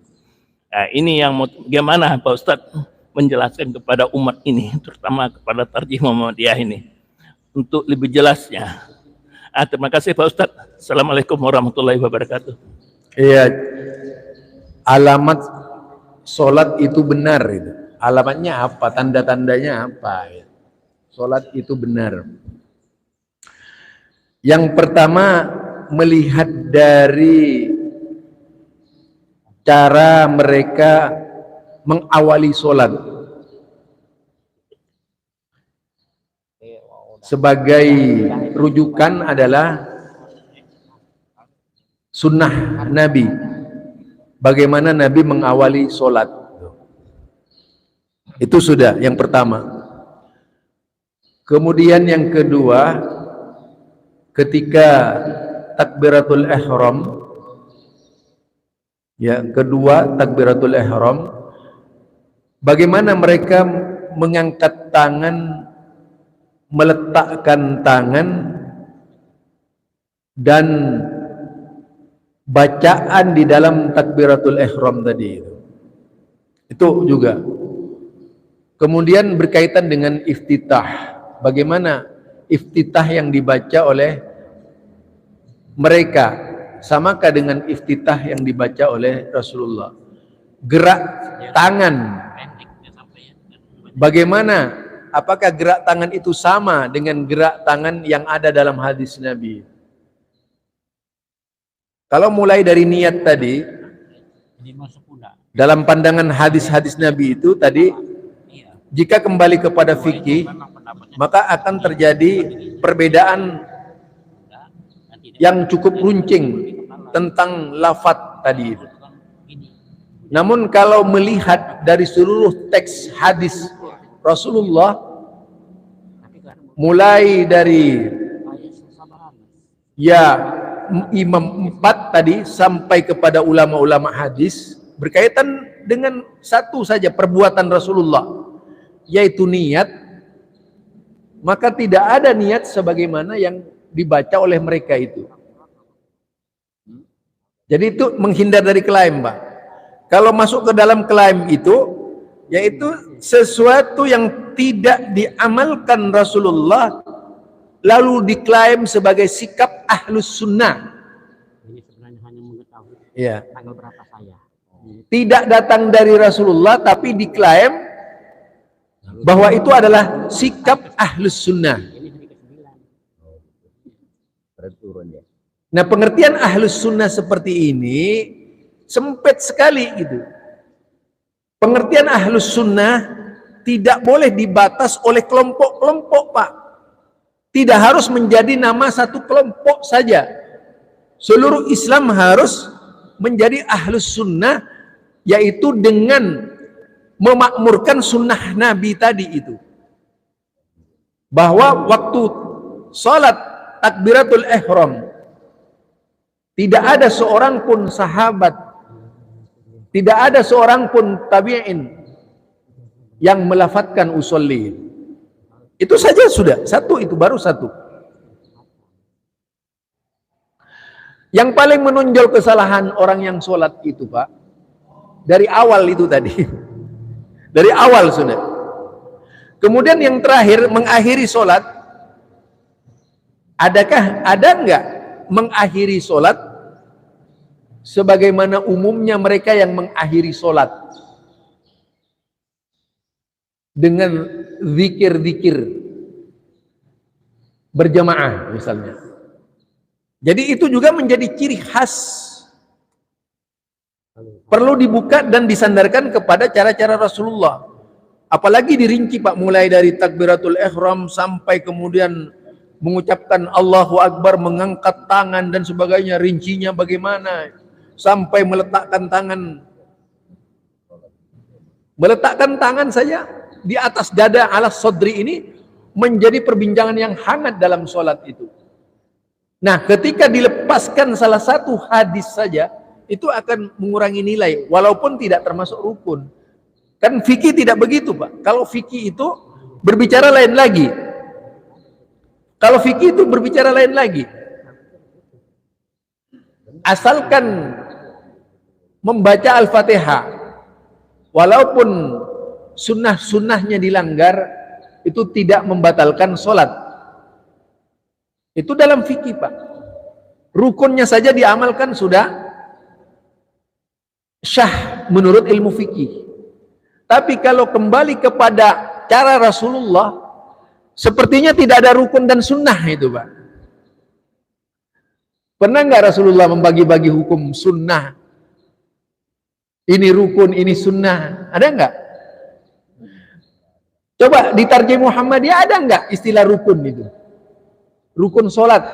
Nah, ini yang bagaimana Pak Ustadz menjelaskan kepada umat ini, terutama kepada Tarjih Muhammadiyah ini, untuk lebih jelasnya. Terima kasih Pak Ustadz. Assalamualaikum warahmatullahi wabarakatuh. Iya, alamat sholat itu benar itu. Alamatnya apa? Tanda-tandanya apa? Sholat itu benar. Yang pertama, melihat dari cara mereka mengawali sholat. Sebagai rujukan adalah sunnah Nabi. Bagaimana Nabi mengawali sholat. Itu sudah yang pertama. Kemudian yang kedua, ketika takbiratul ihram, ya, kedua takbiratul ihram, bagaimana mereka mengangkat tangan, meletakkan tangan, dan bacaan di dalam takbiratul ihram tadi itu juga. Kemudian berkaitan dengan iftitah, bagaimana iftitah yang dibaca oleh mereka samakah dengan iftitah yang dibaca oleh Rasulullah. Gerak tangan, bagaimana, apakah gerak tangan itu sama dengan gerak tangan yang ada dalam hadis Nabi? Kalau mulai dari niat tadi, dalam pandangan hadis-hadis Nabi itu tadi, jika kembali kepada fikih, maka akan terjadi perbedaan yang cukup runcing tentang lafaz tadi. Namun kalau melihat dari seluruh teks hadis Rasulullah, mulai dari ya imam 4 tadi sampai kepada ulama-ulama hadis berkaitan dengan satu saja perbuatan Rasulullah, yaitu niat, maka tidak ada niat sebagaimana yang dibaca oleh mereka itu. Jadi itu menghindar dari klaim, Pak. Kalau masuk ke dalam klaim itu, yaitu sesuatu yang tidak diamalkan Rasulullah lalu diklaim sebagai sikap ahlus sunnah. Ini sebenarnya hanya mengetahui Ya. tanggal berapa saya. Tidak datang dari Rasulullah tapi diklaim bahwa itu adalah sikap ahlus sunnah. Ini hari ke-9. Nah, pengertian ahlus sunnah seperti ini sempit sekali gitu. Pengertian ahlus sunnah tidak boleh dibatas oleh kelompok-kelompok, Pak. Tidak harus menjadi nama satu kelompok saja. Seluruh Islam harus menjadi ahlus sunnah, yaitu dengan memakmurkan sunnah Nabi tadi itu. Bahwa waktu salat takbiratul ihram tidak ada seorang pun sahabat, tidak ada seorang pun tabi'in yang melafadzkan usolli. Itu saja sudah, satu itu baru satu. Yang paling menonjol kesalahan orang yang sholat itu, Pak, dari awal itu tadi. Dari awal sudah. Kemudian yang terakhir, mengakhiri sholat. Ada enggak mengakhiri sholat sebagaimana umumnya mereka yang mengakhiri sholat dengan zikir-zikir berjamaah misalnya. Jadi itu juga menjadi ciri khas, perlu dibuka dan disandarkan kepada cara-cara Rasulullah. Apalagi dirinci, Pak, mulai dari takbiratul ihram sampai kemudian mengucapkan Allahu Akbar, mengangkat tangan dan sebagainya, rincinya bagaimana, sampai meletakkan tangan saja di atas dada ala sodri ini menjadi perbincangan yang hangat dalam sholat itu. Nah, ketika dilepaskan salah satu hadis saja, itu akan mengurangi nilai, walaupun tidak termasuk rukun. Kan fikih tidak begitu, Pak. Kalau fikih itu berbicara lain lagi. Kalau fikih itu berbicara lain lagi. Asalkan membaca Al-Fatihah, walaupun sunnah-sunnahnya dilanggar, itu tidak membatalkan sholat. Itu dalam fikih, Pak. Rukunnya saja diamalkan sudah syah menurut ilmu fikih. Tapi kalau kembali kepada cara Rasulullah, sepertinya tidak ada rukun dan sunnah itu, Pak. Pernah nggak Rasulullah membagi-bagi hukum sunnah? Ini rukun, ini sunnah. Ada nggak? Coba ditarjih Muhammadiyah, ada nggak istilah rukun itu? Rukun sholat.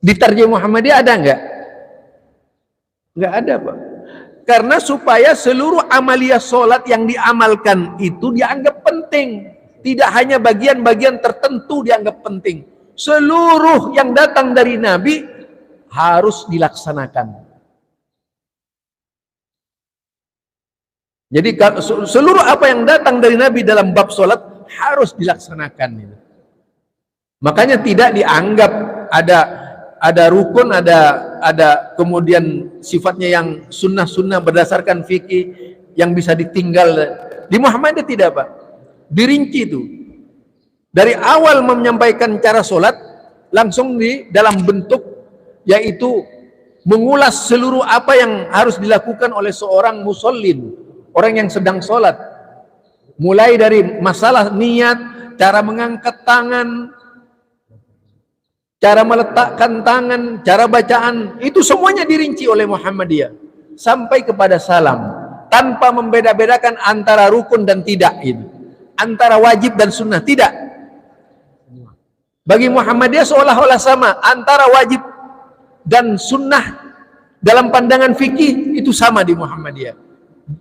Ditarjih Muhammadiyah ada nggak? Nggak ada, Pak. Karena supaya seluruh amalia sholat yang diamalkan itu dianggap penting. Tidak hanya bagian-bagian tertentu dianggap penting. Seluruh yang datang dari Nabi harus dilaksanakan. Jadi seluruh apa yang datang dari Nabi dalam bab sholat harus dilaksanakan. Makanya tidak dianggap ada rukun, ada kemudian sifatnya yang sunnah-sunnah berdasarkan fikih yang bisa ditinggal. Di Muhammadiyah tidak, Pak. Dirinci itu. Dari awal menyampaikan cara sholat, langsung di dalam bentuk yaitu mengulas seluruh apa yang harus dilakukan oleh seorang musallin, orang yang sedang sholat. Mulai dari masalah niat, cara mengangkat tangan, cara meletakkan tangan, cara bacaan, itu semuanya dirinci oleh Muhammadiyah. Sampai kepada salam, tanpa membeda-bedakan antara rukun dan tidak itu. Antara wajib dan sunnah, tidak. Bagi Muhammadiyah seolah-olah sama, antara wajib dan sunnah dalam pandangan fikih itu sama di Muhammadiyah.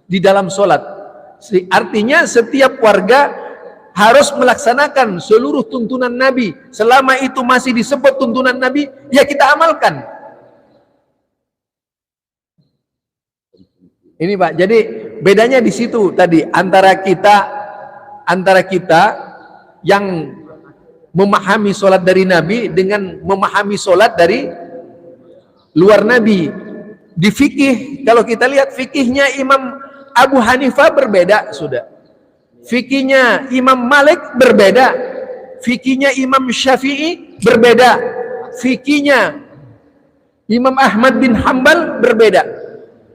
Di dalam sholat. Artinya setiap warga harus melaksanakan seluruh tuntunan Nabi. Selama itu masih disebut tuntunan Nabi, ya kita amalkan. Ini Pak, jadi bedanya di situ tadi antara kita yang memahami sholat dari Nabi dengan memahami sholat dari luar Nabi. Di fikih, kalau kita lihat fikihnya Imam Abu Hanifah berbeda sudah. Fikihnya Imam Malik berbeda. Fikihnya Imam Syafi'i berbeda. Fikihnya Imam Ahmad bin Hambal berbeda.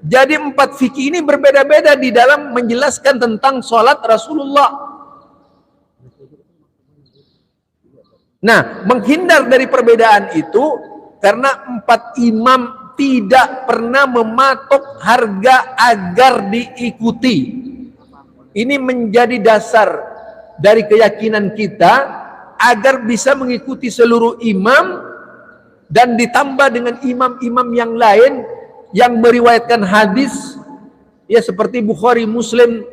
Jadi 4 fikih ini berbeda-beda di dalam menjelaskan tentang sholat Rasulullah. Nah, menghindar dari perbedaan itu karena 4 imam tidak pernah mematok harga agar diikuti. Ini menjadi dasar dari keyakinan kita agar bisa mengikuti seluruh imam dan ditambah dengan imam-imam yang lain yang meriwayatkan hadis ya seperti Bukhari, Muslim,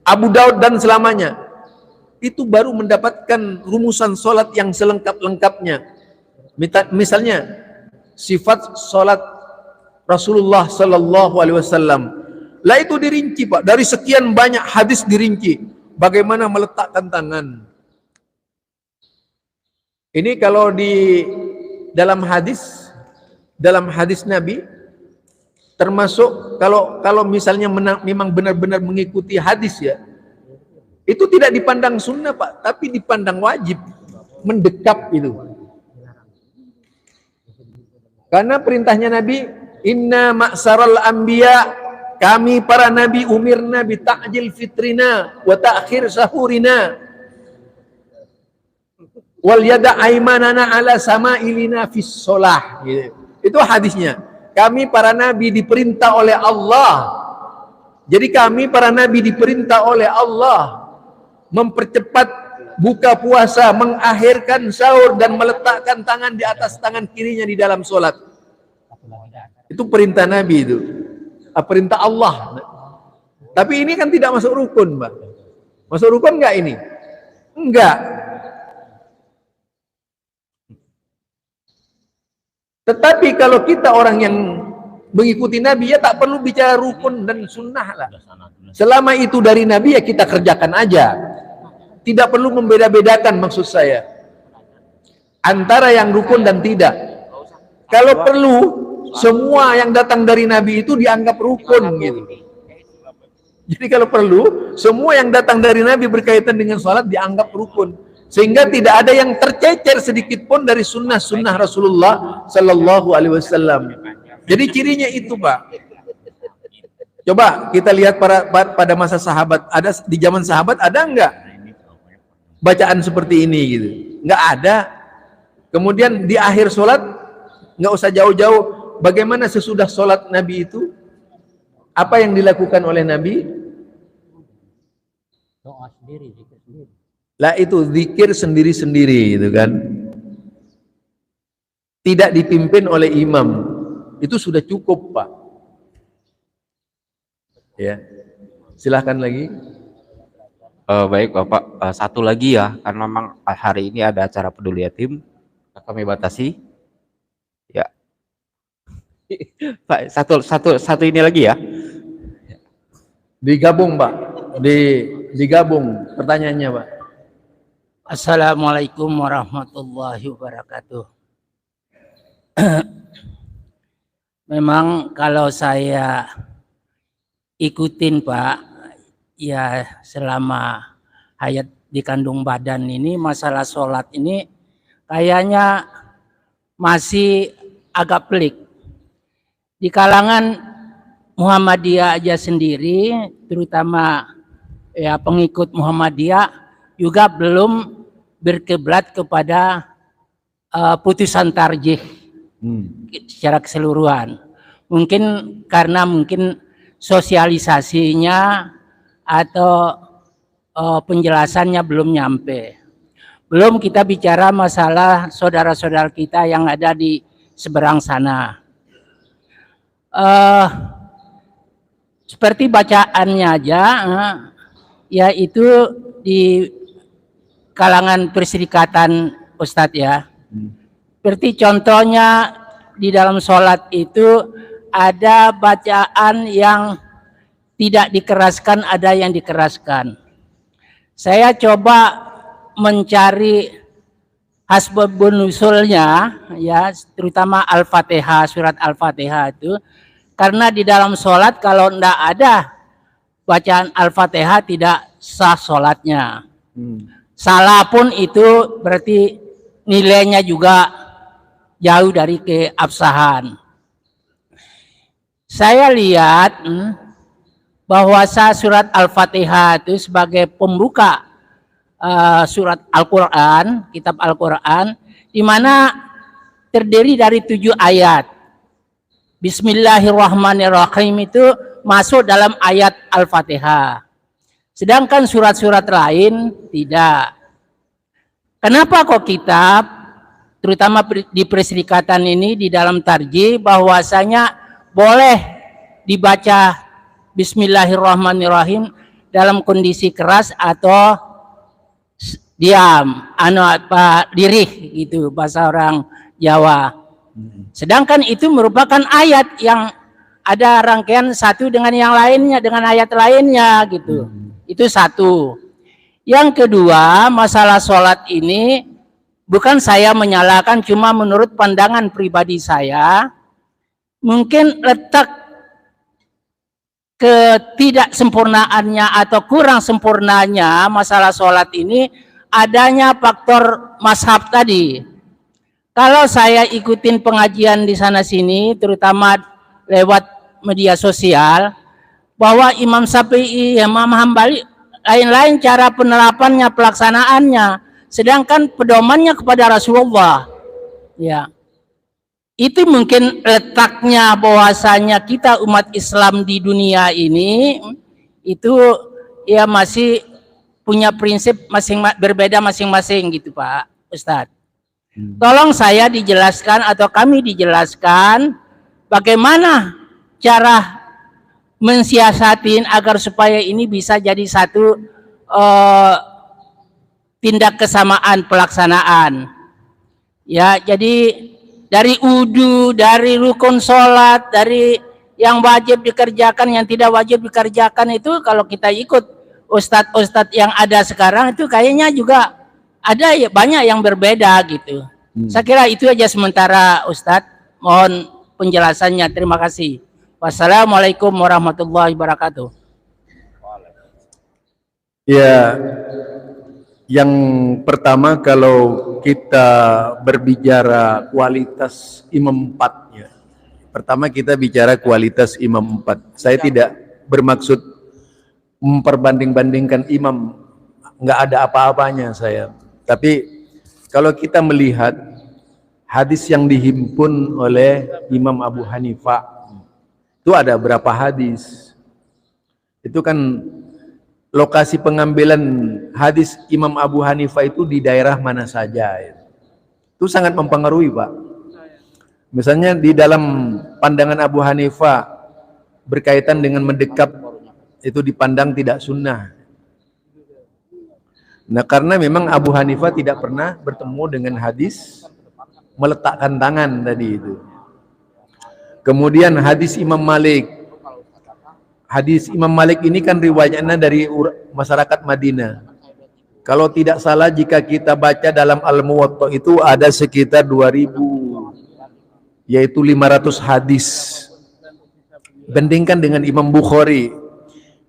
Abu Daud dan selamanya. Itu baru mendapatkan rumusan sholat yang selengkap-lengkapnya. Misalnya sifat sholat Rasulullah Sallallahu Alaihi Wasallam. Lah itu dirinci Pak, dari sekian banyak hadis dirinci. Bagaimana meletakkan tangan. Ini kalau di dalam hadis Nabi, termasuk kalau misalnya memang benar-benar mengikuti hadis ya, itu tidak dipandang sunnah Pak, tapi dipandang wajib, mendekap itu. Karena perintahnya Nabi, inna ma'saral anbiya, kami para nabi umirna bi ta'jil fitrina wa ta'khir sahurina wal yada aymanana ala sama'ilina fis shalah. Gitu. Itu hadisnya. Kami para nabi diperintah oleh Allah. Jadi kami para nabi diperintah oleh Allah mempercepat buka puasa, mengakhirkan sahur dan meletakkan tangan di atas tangan kirinya di dalam sholat. Itu perintah Nabi itu. Perintah Allah. Tapi ini kan tidak masuk rukun, Mbak. Masuk rukun enggak ini? Enggak. Tetapi kalau kita orang yang mengikuti Nabi, ya tak perlu bicara rukun dan sunnah lah. Selama itu dari Nabi, ya kita kerjakan aja. Tidak perlu membeda-bedakan maksud saya. Antara yang rukun dan tidak. Kalau perlu, semua yang datang dari Nabi itu dianggap rukun gitu. Jadi kalau perlu, semua yang datang dari Nabi berkaitan dengan sholat dianggap rukun. Sehingga tidak ada yang tercecer sedikit pun dari sunnah-sunnah Rasulullah Sallallahu Alaihi Wasallam. Jadi cirinya itu Pak. Coba kita lihat pada masa sahabat, ada di zaman sahabat ada enggak bacaan seperti ini gitu? Enggak ada. Kemudian di akhir sholat, enggak usah jauh-jauh. Bagaimana sesudah sholat Nabi itu? Apa yang dilakukan oleh Nabi? Doa sendiri, zikir sendiri. Lah itu zikir sendiri-sendiri gitu kan. Tidak dipimpin oleh imam. Itu sudah cukup Pak. Ya. Silahkan lagi. Baik Bapak, satu lagi ya, karena memang hari ini ada acara peduli yatim, kami batasi. Ya. Pak, satu ini lagi ya. Digabung Pak. Digabung pertanyaannya Pak. Assalamualaikum warahmatullahi wabarakatuh. Memang kalau saya ikutin Pak, ya selama hayat di kandung badan ini, masalah sholat ini kayaknya masih agak pelik. Di kalangan Muhammadiyah aja sendiri, terutama ya pengikut Muhammadiyah juga belum berkiblat kepada putusan tarjih secara keseluruhan. Mungkin karena sosialisasinya atau penjelasannya belum nyampe. Belum kita bicara masalah saudara-saudara kita yang ada di seberang sana. Seperti bacaannya aja, yaitu kalangan perserikatan Ustadz ya. Seperti contohnya di dalam sholat itu ada bacaan yang tidak dikeraskan, ada yang dikeraskan. Saya coba mencari asbabun nusulnya ya, terutama Al-Fatihah, surat Al-Fatihah itu, karena di dalam sholat kalau tidak ada bacaan Al-Fatihah tidak sah sholatnya. Salah pun itu berarti nilainya juga jauh dari keabsahan. Saya lihat bahwa surat Al-Fatihah itu sebagai pembuka surat Al-Quran, kitab Al-Quran, di mana terdiri dari 7 ayat. Bismillahirrahmanirrahim itu masuk dalam ayat Al-Fatihah. Sedangkan surat-surat lain tidak. Kenapa kok kita, terutama di perserikatan ini di dalam tarjih, bahwasanya boleh dibaca Bismillahirrahmanirrahim dalam kondisi keras atau diam, lirih gitu bahasa orang Jawa. Sedangkan itu merupakan ayat yang ada rangkaian satu dengan yang lainnya, dengan ayat lainnya gitu. Itu satu. Yang kedua, masalah sholat ini bukan saya menyalahkan, cuma menurut pandangan pribadi saya, mungkin letak ketidaksempurnaannya atau kurang sempurnanya masalah sholat ini adanya faktor mazhab tadi. Kalau saya ikutin pengajian di sana sini, terutama lewat media sosial, bahwa Imam Syafi'i, Imam Hambali, lain-lain cara penerapannya, pelaksanaannya, sedangkan pedomannya kepada Rasulullah. Ya. Itu mungkin letaknya bahwasanya kita umat Islam di dunia ini itu ya masih punya prinsip berbeda masing-masing gitu Pak Ustadz. Tolong saya dijelaskan atau kami dijelaskan bagaimana cara mensiasatin agar supaya ini bisa jadi satu tindak kesamaan pelaksanaan. Ya, jadi dari wudu, dari rukun sholat, dari yang wajib dikerjakan, yang tidak wajib dikerjakan itu kalau kita ikut ustadz-ustadz yang ada sekarang itu kayaknya juga ada ya banyak yang berbeda gitu. Saya kira itu aja sementara Ustadz. Mohon penjelasannya. Terima kasih. Wassalamualaikum warahmatullahi wabarakatuh. Ya, yang pertama kalau kita berbicara kualitas imam 4 ya. Pertama kita bicara kualitas imam 4. Saya tidak bermaksud memperbanding-bandingkan imam, nggak ada apa-apanya saya. Tapi kalau kita melihat hadis yang dihimpun oleh Imam Abu Hanifah, itu ada berapa hadis? Itu kan lokasi pengambilan hadis Imam Abu Hanifah itu di daerah mana saja. Itu sangat mempengaruhi Pak. Misalnya di dalam pandangan Abu Hanifah berkaitan dengan mendekap itu dipandang tidak sunnah. Nah karena memang Abu Hanifah tidak pernah bertemu dengan hadis meletakkan tangan tadi itu. Kemudian hadis Imam Malik. Hadis Imam Malik ini kan riwayatnya dari masyarakat Madinah. Kalau tidak salah jika kita baca dalam Al-Muwatta itu ada sekitar 2000, yaitu 500 hadis. Bandingkan dengan Imam Bukhari.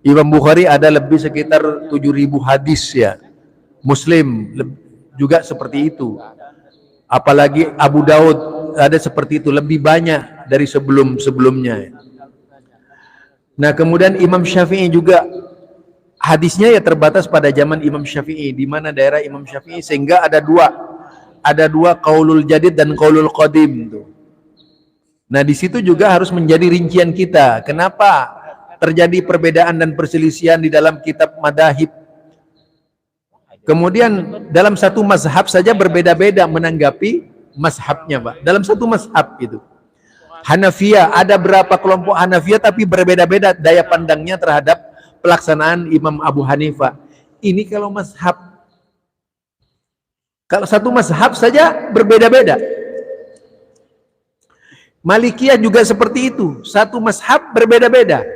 Imam Bukhari ada lebih sekitar 7000 hadis ya. Muslim juga seperti itu. Apalagi Abu Daud ada seperti itu, lebih banyak dari sebelum-sebelumnya. Nah kemudian Imam Syafi'i juga hadisnya ya terbatas pada zaman Imam Syafi'i, di mana daerah Imam Syafi'i, sehingga ada dua qaulul jadid dan qaulul qadim tuh. Nah di situ juga harus menjadi rincian kita. Kenapa terjadi perbedaan dan perselisihan di dalam kitab madhahib? Kemudian dalam satu mazhab saja berbeda-beda menanggapi mazhabnya Pak. Dalam satu mazhab itu. Hanafiyah, ada berapa kelompok Hanafiyah tapi berbeda-beda daya pandangnya terhadap pelaksanaan Imam Abu Hanifah. Ini kalau mazhab. Kalau satu mazhab saja berbeda-beda. Malikiyah juga seperti itu, satu mazhab berbeda-beda.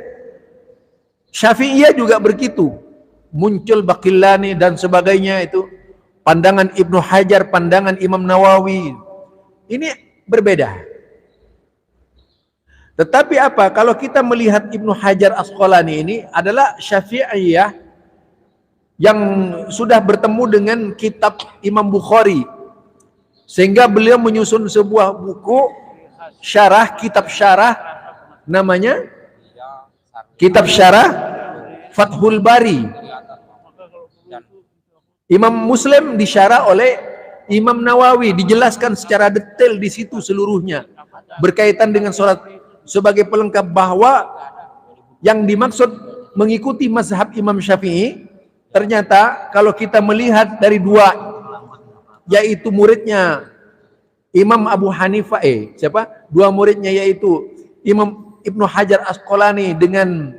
Syafi'iyah juga begitu. Muncul Baqillani dan sebagainya itu. Pandangan Ibnu Hajar, pandangan Imam Nawawi. Ini berbeda. Tetapi apa? Kalau kita melihat Ibnu Hajar Asqalani ini adalah Syafi'iyah yang sudah bertemu dengan kitab Imam Bukhari. Sehingga beliau menyusun sebuah buku syarah, kitab syarah namanya kitab syarah Fathul Bari. Imam Muslim disyarah oleh Imam Nawawi, dijelaskan secara detail di situ seluruhnya berkaitan dengan sholat sebagai pelengkap bahwa yang dimaksud mengikuti mazhab Imam Syafi'i ternyata kalau kita melihat dari dua, yaitu muridnya Imam Abu Hanifah, dua muridnya yaitu Imam Ibnu Hajar Asqalani dengan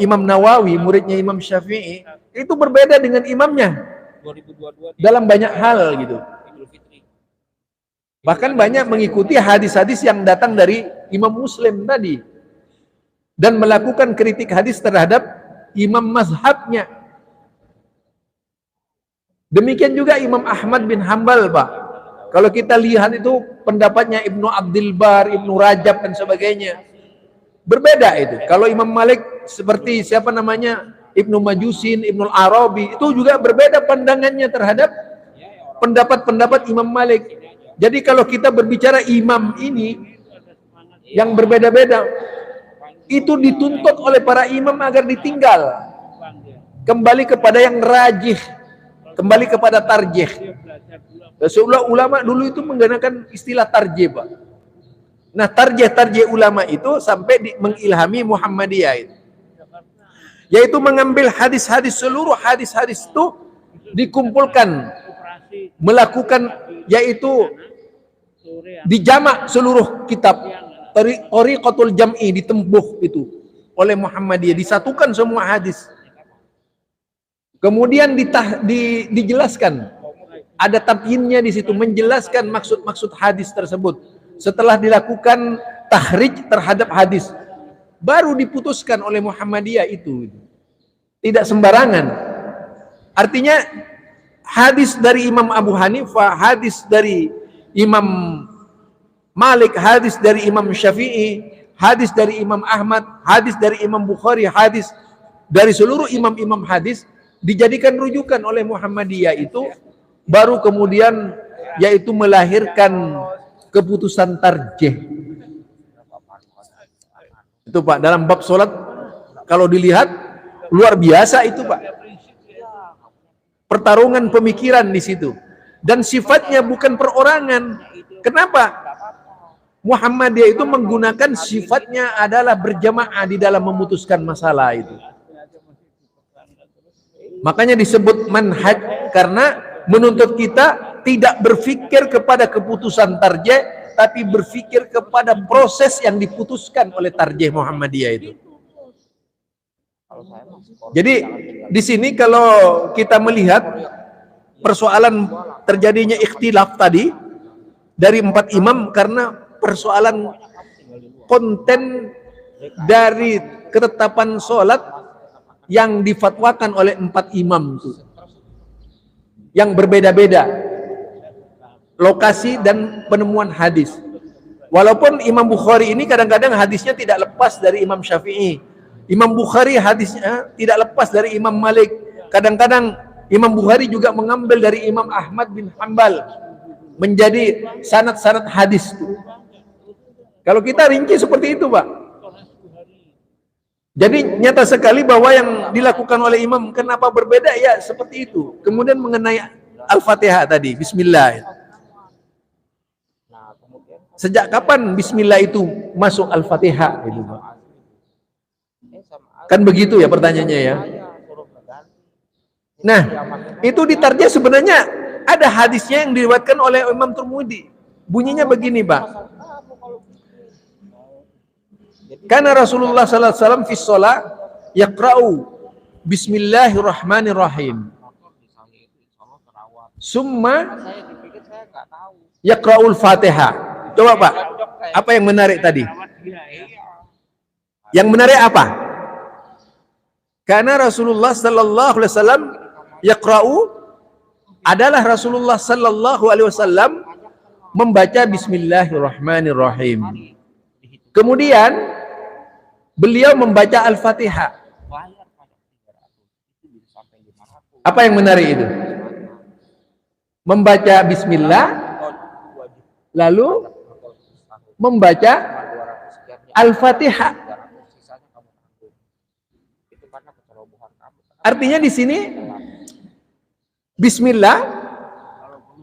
Imam Nawawi, muridnya Imam Syafi'i, itu berbeda dengan imamnya dalam banyak hal gitu. Bahkan banyak mengikuti hadis-hadis yang datang dari Imam Muslim tadi dan melakukan kritik hadis terhadap imam mazhabnya. Demikian juga Imam Ahmad bin Hambal, Pak. Kalau kita lihat itu pendapatnya Ibnu Abdul Bar, Ibnu Rajab dan sebagainya. Berbeda itu. Kalau Imam Malik seperti siapa namanya? Ibnu Majusin, Ibnu Arabi, itu juga berbeda pandangannya terhadap pendapat-pendapat Imam Malik. Jadi kalau kita berbicara imam ini yang berbeda-beda, itu dituntut oleh para imam agar ditinggal. Kembali kepada yang rajih, kembali kepada tarjih. Rasulullah ulama dulu itu menggunakan istilah tarjih, Pak. Nah, tarjih ulama itu sampai mengilhami Muhammadiyah itu. Yaitu mengambil hadis-hadis, seluruh hadis-hadis itu dikumpulkan, melakukan yaitu dijamak seluruh kitab, Thariqatul Jam'i ditempuh itu oleh Muhammadiyah, disatukan semua hadis. Kemudian dijelaskan, ada tabyinnya di situ, menjelaskan maksud-maksud hadis tersebut. Setelah dilakukan tahrij terhadap hadis, baru diputuskan oleh Muhammadiyah itu. Tidak sembarangan. Artinya hadis dari Imam Abu Hanifah, hadis dari Imam Malik, hadis dari Imam Syafi'i, hadis dari Imam Ahmad, hadis dari Imam Bukhari, hadis dari seluruh imam-imam hadis dijadikan rujukan oleh Muhammadiyah itu, baru kemudian yaitu melahirkan keputusan tarjih. Itu, Pak, dalam bab sholat kalau dilihat luar biasa itu, Pak. Pertarungan pemikiran di situ. Dan sifatnya bukan perorangan. Kenapa? Muhammadiyah itu menggunakan sifatnya adalah berjamaah di dalam memutuskan masalah itu. Makanya disebut manhaj, karena menuntut kita tidak berpikir kepada keputusan tarjih, tapi berpikir kepada proses yang diputuskan oleh tarjih Muhammadiyah itu. Jadi di sini kalau kita melihat persoalan terjadinya ikhtilaf tadi dari 4 imam karena persoalan konten dari ketetapan sholat yang difatwakan oleh 4 imam itu, yang berbeda-beda lokasi dan penemuan hadis. Walaupun Imam Bukhari ini kadang-kadang hadisnya tidak lepas dari Imam Syafi'i, Imam Bukhari hadisnya tidak lepas dari Imam Malik, kadang-kadang Imam Bukhari juga mengambil dari Imam Ahmad bin Hambal menjadi sanad-sanad hadis. Kalau kita rinci seperti itu, Pak. Jadi nyata sekali bahwa yang dilakukan oleh imam kenapa berbeda, ya seperti itu. Kemudian mengenai Al-Fatihah tadi, Bismillah. Sejak kapan Bismillah itu masuk Al-Fatihah? Kan begitu ya pertanyaannya ya. Nah, itu ditarjih sebenarnya ada hadisnya yang diriwayatkan oleh Imam Tirmidzi. Bunyinya begini, Pak. Karena Rasulullah sallallahu alaihi wasallam fi shalah yaqra'u Bismillahirrahmanirrahim. Summa Saya dipikir saya nggak tahu. yaqra'ul Fatihah. Coba Pak, apa yang menarik tadi? Yang menarik apa? Karena Rasulullah sallallahu alaihi wasallam yaqra'u adalah Rasulullah sallallahu alaihi wasallam membaca bismillahirrahmanirrahim. Kemudian beliau membaca Al-Fatihah. Apa yang menarik itu? Membaca bismillah lalu membaca Al-Fatihah. Artinya di sini bismillah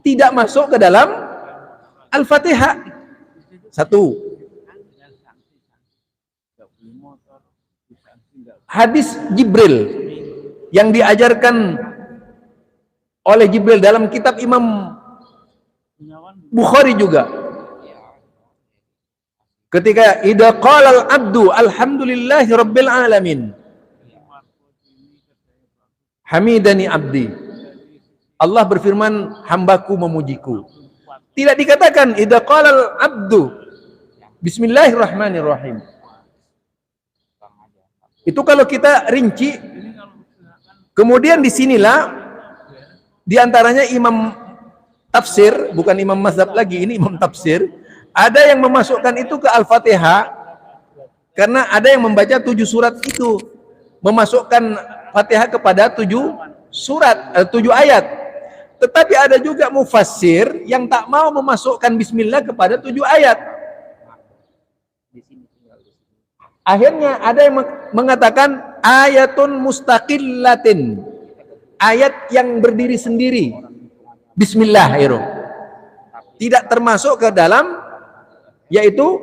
tidak masuk ke dalam Al-Fatihah. Satu. Hadis Jibril yang diajarkan oleh Jibril dalam kitab Imam Bukhari juga. Ketika idza qala al-abdu alhamdulillahi rabbil alamin. Hamidani abdi. Allah berfirman, hambaku memujiku. Tidak dikatakan idza qala al-abdu bismillahirrahmanirrahim. Itu kalau kita rinci. Kemudian disinilah diantaranya imam tafsir, bukan imam mazhab lagi, ini imam tafsir, ada yang memasukkan itu ke Al-Fatihah karena ada yang membaca 7 surat itu, memasukkan Fatihah kepada 7 surat, 7 ayat. Tetapi ada juga mufassir yang tak mau memasukkan bismillah kepada 7 ayat. Akhirnya ada yang mengatakan ayatun mustaqillatin, ayat yang berdiri sendiri, bismillahirrahmanirrahim, tidak termasuk ke dalam, yaitu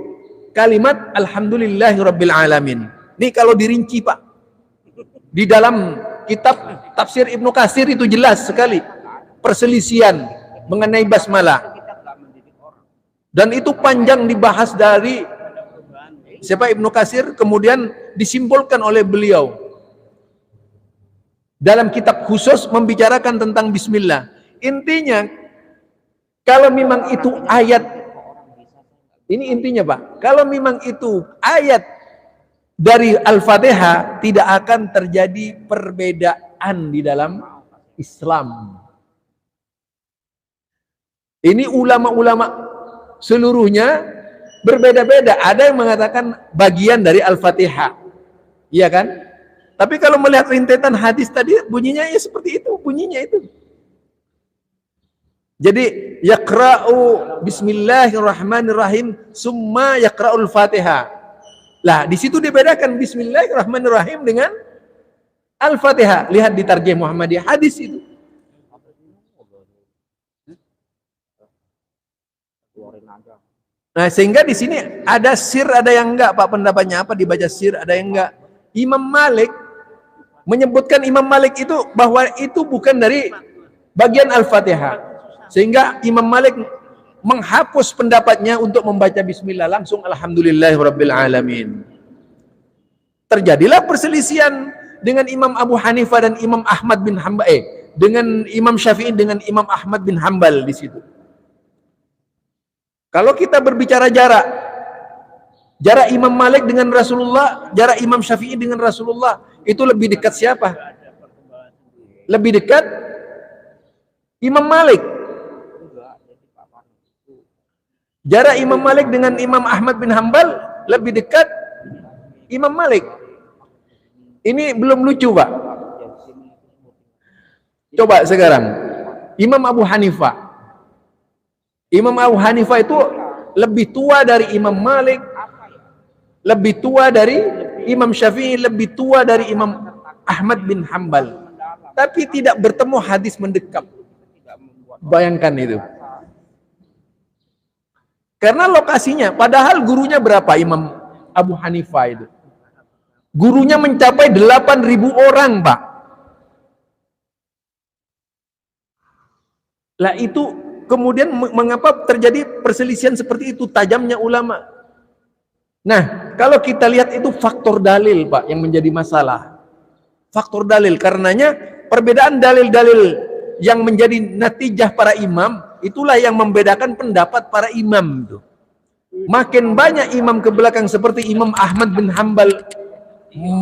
kalimat alhamdulillahirabbil alamin. Ini kalau dirinci Pak, di dalam kitab tafsir Ibnu Katsir itu jelas sekali perselisihan mengenai basmalah, dan itu panjang dibahas dari siapa Ibnu Katsir, kemudian disimpulkan oleh beliau dalam kitab khusus membicarakan tentang bismillah. Intinya kalau memang itu ayat, ini intinya Pak, kalau memang itu ayat dari Al-Fatihah, tidak akan terjadi perbedaan di dalam Islam. Ini ulama-ulama seluruhnya berbeda-beda. Ada yang mengatakan bagian dari Al-Fatihah, iya kan? Tapi kalau melihat rintetan hadis tadi, bunyinya ya seperti itu, bunyinya itu. Jadi yaqra'u bismillahirrahmanirrahim summa yaqra'ul Fatihah. Lah, di situ dibedakan bismillahirrahmanirrahim dengan Al-Fatihah. Lihat di Tarjih Muhammadiyah hadis itu. Nah, sehingga di sini ada sir, ada yang enggak Pak, pendapatnya apa dibaca sir, ada yang enggak. Imam Malik menyebutkan, Imam Malik itu bahwa itu bukan dari bagian Al-Fatihah, sehingga Imam Malik menghapus pendapatnya untuk membaca bismillah, langsung alhamdulillahirabbil alamin. Terjadilah perselisihan dengan Imam Abu Hanifah dan Imam Ahmad bin Hambal, dengan Imam Syafi'i dengan Imam Ahmad bin Hambal di situ. Kalau kita berbicara jarak Imam Malik dengan Rasulullah, jarak Imam Syafi'i dengan Rasulullah, itu lebih dekat siapa? Lebih dekat Imam Malik. Jarak Imam Malik dengan Imam Ahmad bin Hambal lebih dekat Imam Malik. Ini belum lucu Pak. Coba sekarang Imam Abu Hanifah. Imam Abu Hanifah itu lebih tua dari Imam Malik, lebih tua dari Imam Syafi'i, lebih tua dari Imam Ahmad bin Hambal. Tapi tidak bertemu hadis mendekap. Bayangkan itu. Karena lokasinya, padahal gurunya berapa Imam Abu Hanifah itu? Gurunya mencapai 8.000 orang, Pak. Lah itu kemudian mengapa terjadi perselisihan seperti itu, tajamnya ulama. Nah, kalau kita lihat itu faktor dalil, Pak, yang menjadi masalah. Faktor dalil, karenanya perbedaan dalil-dalil yang menjadi natijah para imam, itulah yang membedakan pendapat para imam itu. Makin banyak imam ke belakang seperti Imam Ahmad bin Hambal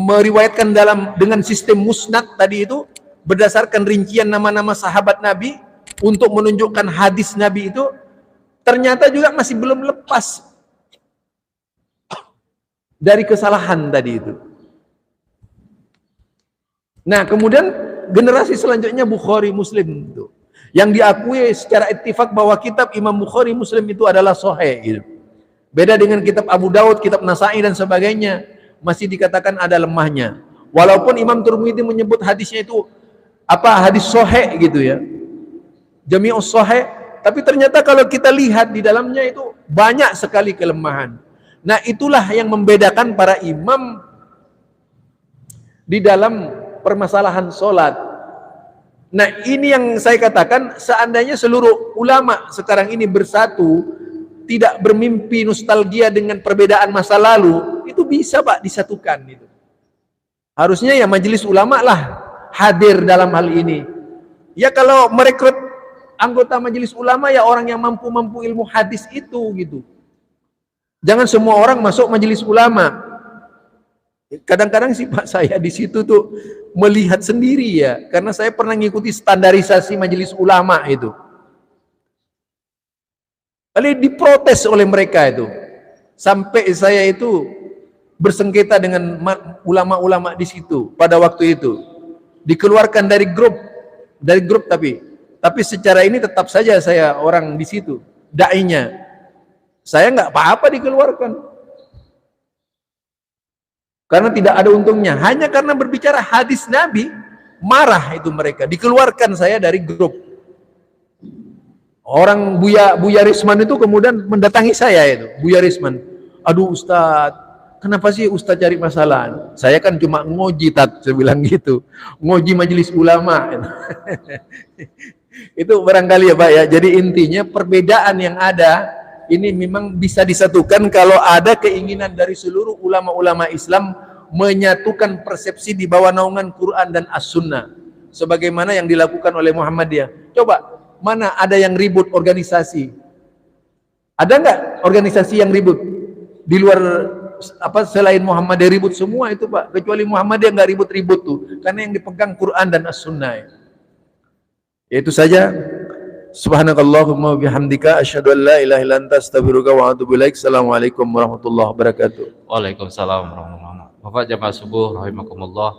meriwayatkan dengan sistem musnad tadi itu, berdasarkan rincian nama-nama sahabat Nabi untuk menunjukkan hadis Nabi itu, ternyata juga masih belum lepas dari kesalahan tadi itu. Nah, kemudian generasi selanjutnya Bukhari, Muslim itu, yang diakui secara ittifak bahwa kitab Imam Bukhari, Muslim itu adalah sahih gitu. Beda dengan kitab Abu Daud, kitab Nasai dan sebagainya, masih dikatakan ada lemahnya. Walaupun Imam Tirmidzi menyebut hadisnya itu hadis sahih gitu ya, Jami'us Sahih, tapi ternyata kalau kita lihat di dalamnya itu banyak sekali kelemahan. Nah, itulah yang membedakan para imam di dalam permasalahan sholat. Nah, ini yang saya katakan, seandainya seluruh ulama sekarang ini bersatu, tidak bermimpi nostalgia dengan perbedaan masa lalu, itu bisa Pak disatukan itu. Harusnya ya majelis ulama lah hadir dalam hal ini. Ya kalau merekrut anggota majelis ulama ya orang yang mampu ilmu hadis itu gitu. Jangan semua orang masuk majelis ulama. Kadang-kadang sih Pak, saya di situ tuh melihat sendiri ya, karena saya pernah ngikuti standarisasi majelis ulama itu. Lalu diprotes oleh mereka itu. Sampai saya itu bersengketa dengan ulama-ulama di situ pada waktu itu. Dikeluarkan dari grup tapi secara ini tetap saja saya orang di situ, dai-nya. Saya nggak apa-apa dikeluarkan. Karena tidak ada untungnya. Hanya karena berbicara hadis Nabi, marah itu mereka. Dikeluarkan saya dari grup. Orang Buya Risman itu kemudian mendatangi saya itu. Buya Risman. Aduh Ustadz, kenapa sih Ustadz cari masalah? Saya kan cuma ngoji, saya bilang gitu. Ngoji majelis ulama. Itu barangkali ya Pak ya. Jadi intinya perbedaan yang ada ini memang bisa disatukan kalau ada keinginan dari seluruh ulama-ulama Islam menyatukan persepsi di bawah naungan Quran dan As-Sunnah sebagaimana yang dilakukan oleh Muhammadiyah. Coba, mana ada yang ribut organisasi? Ada nggak organisasi yang ribut? Di luar selain Muhammadiyah ribut semua itu Pak, kecuali Muhammadiyah nggak ribut-ribut tuh, karena yang dipegang Quran dan As-Sunnah. Itu saja. Subhanakallahumma bihamdika asyhadu an la ilaha illa anta astaghfiruka wa atubu ilaik. Assalamualaikum warahmatullahi wabarakatuh. Waalaikumsalam warahmatullahi wabarakatuh. Bapak jamaah subuh rahimakumullah.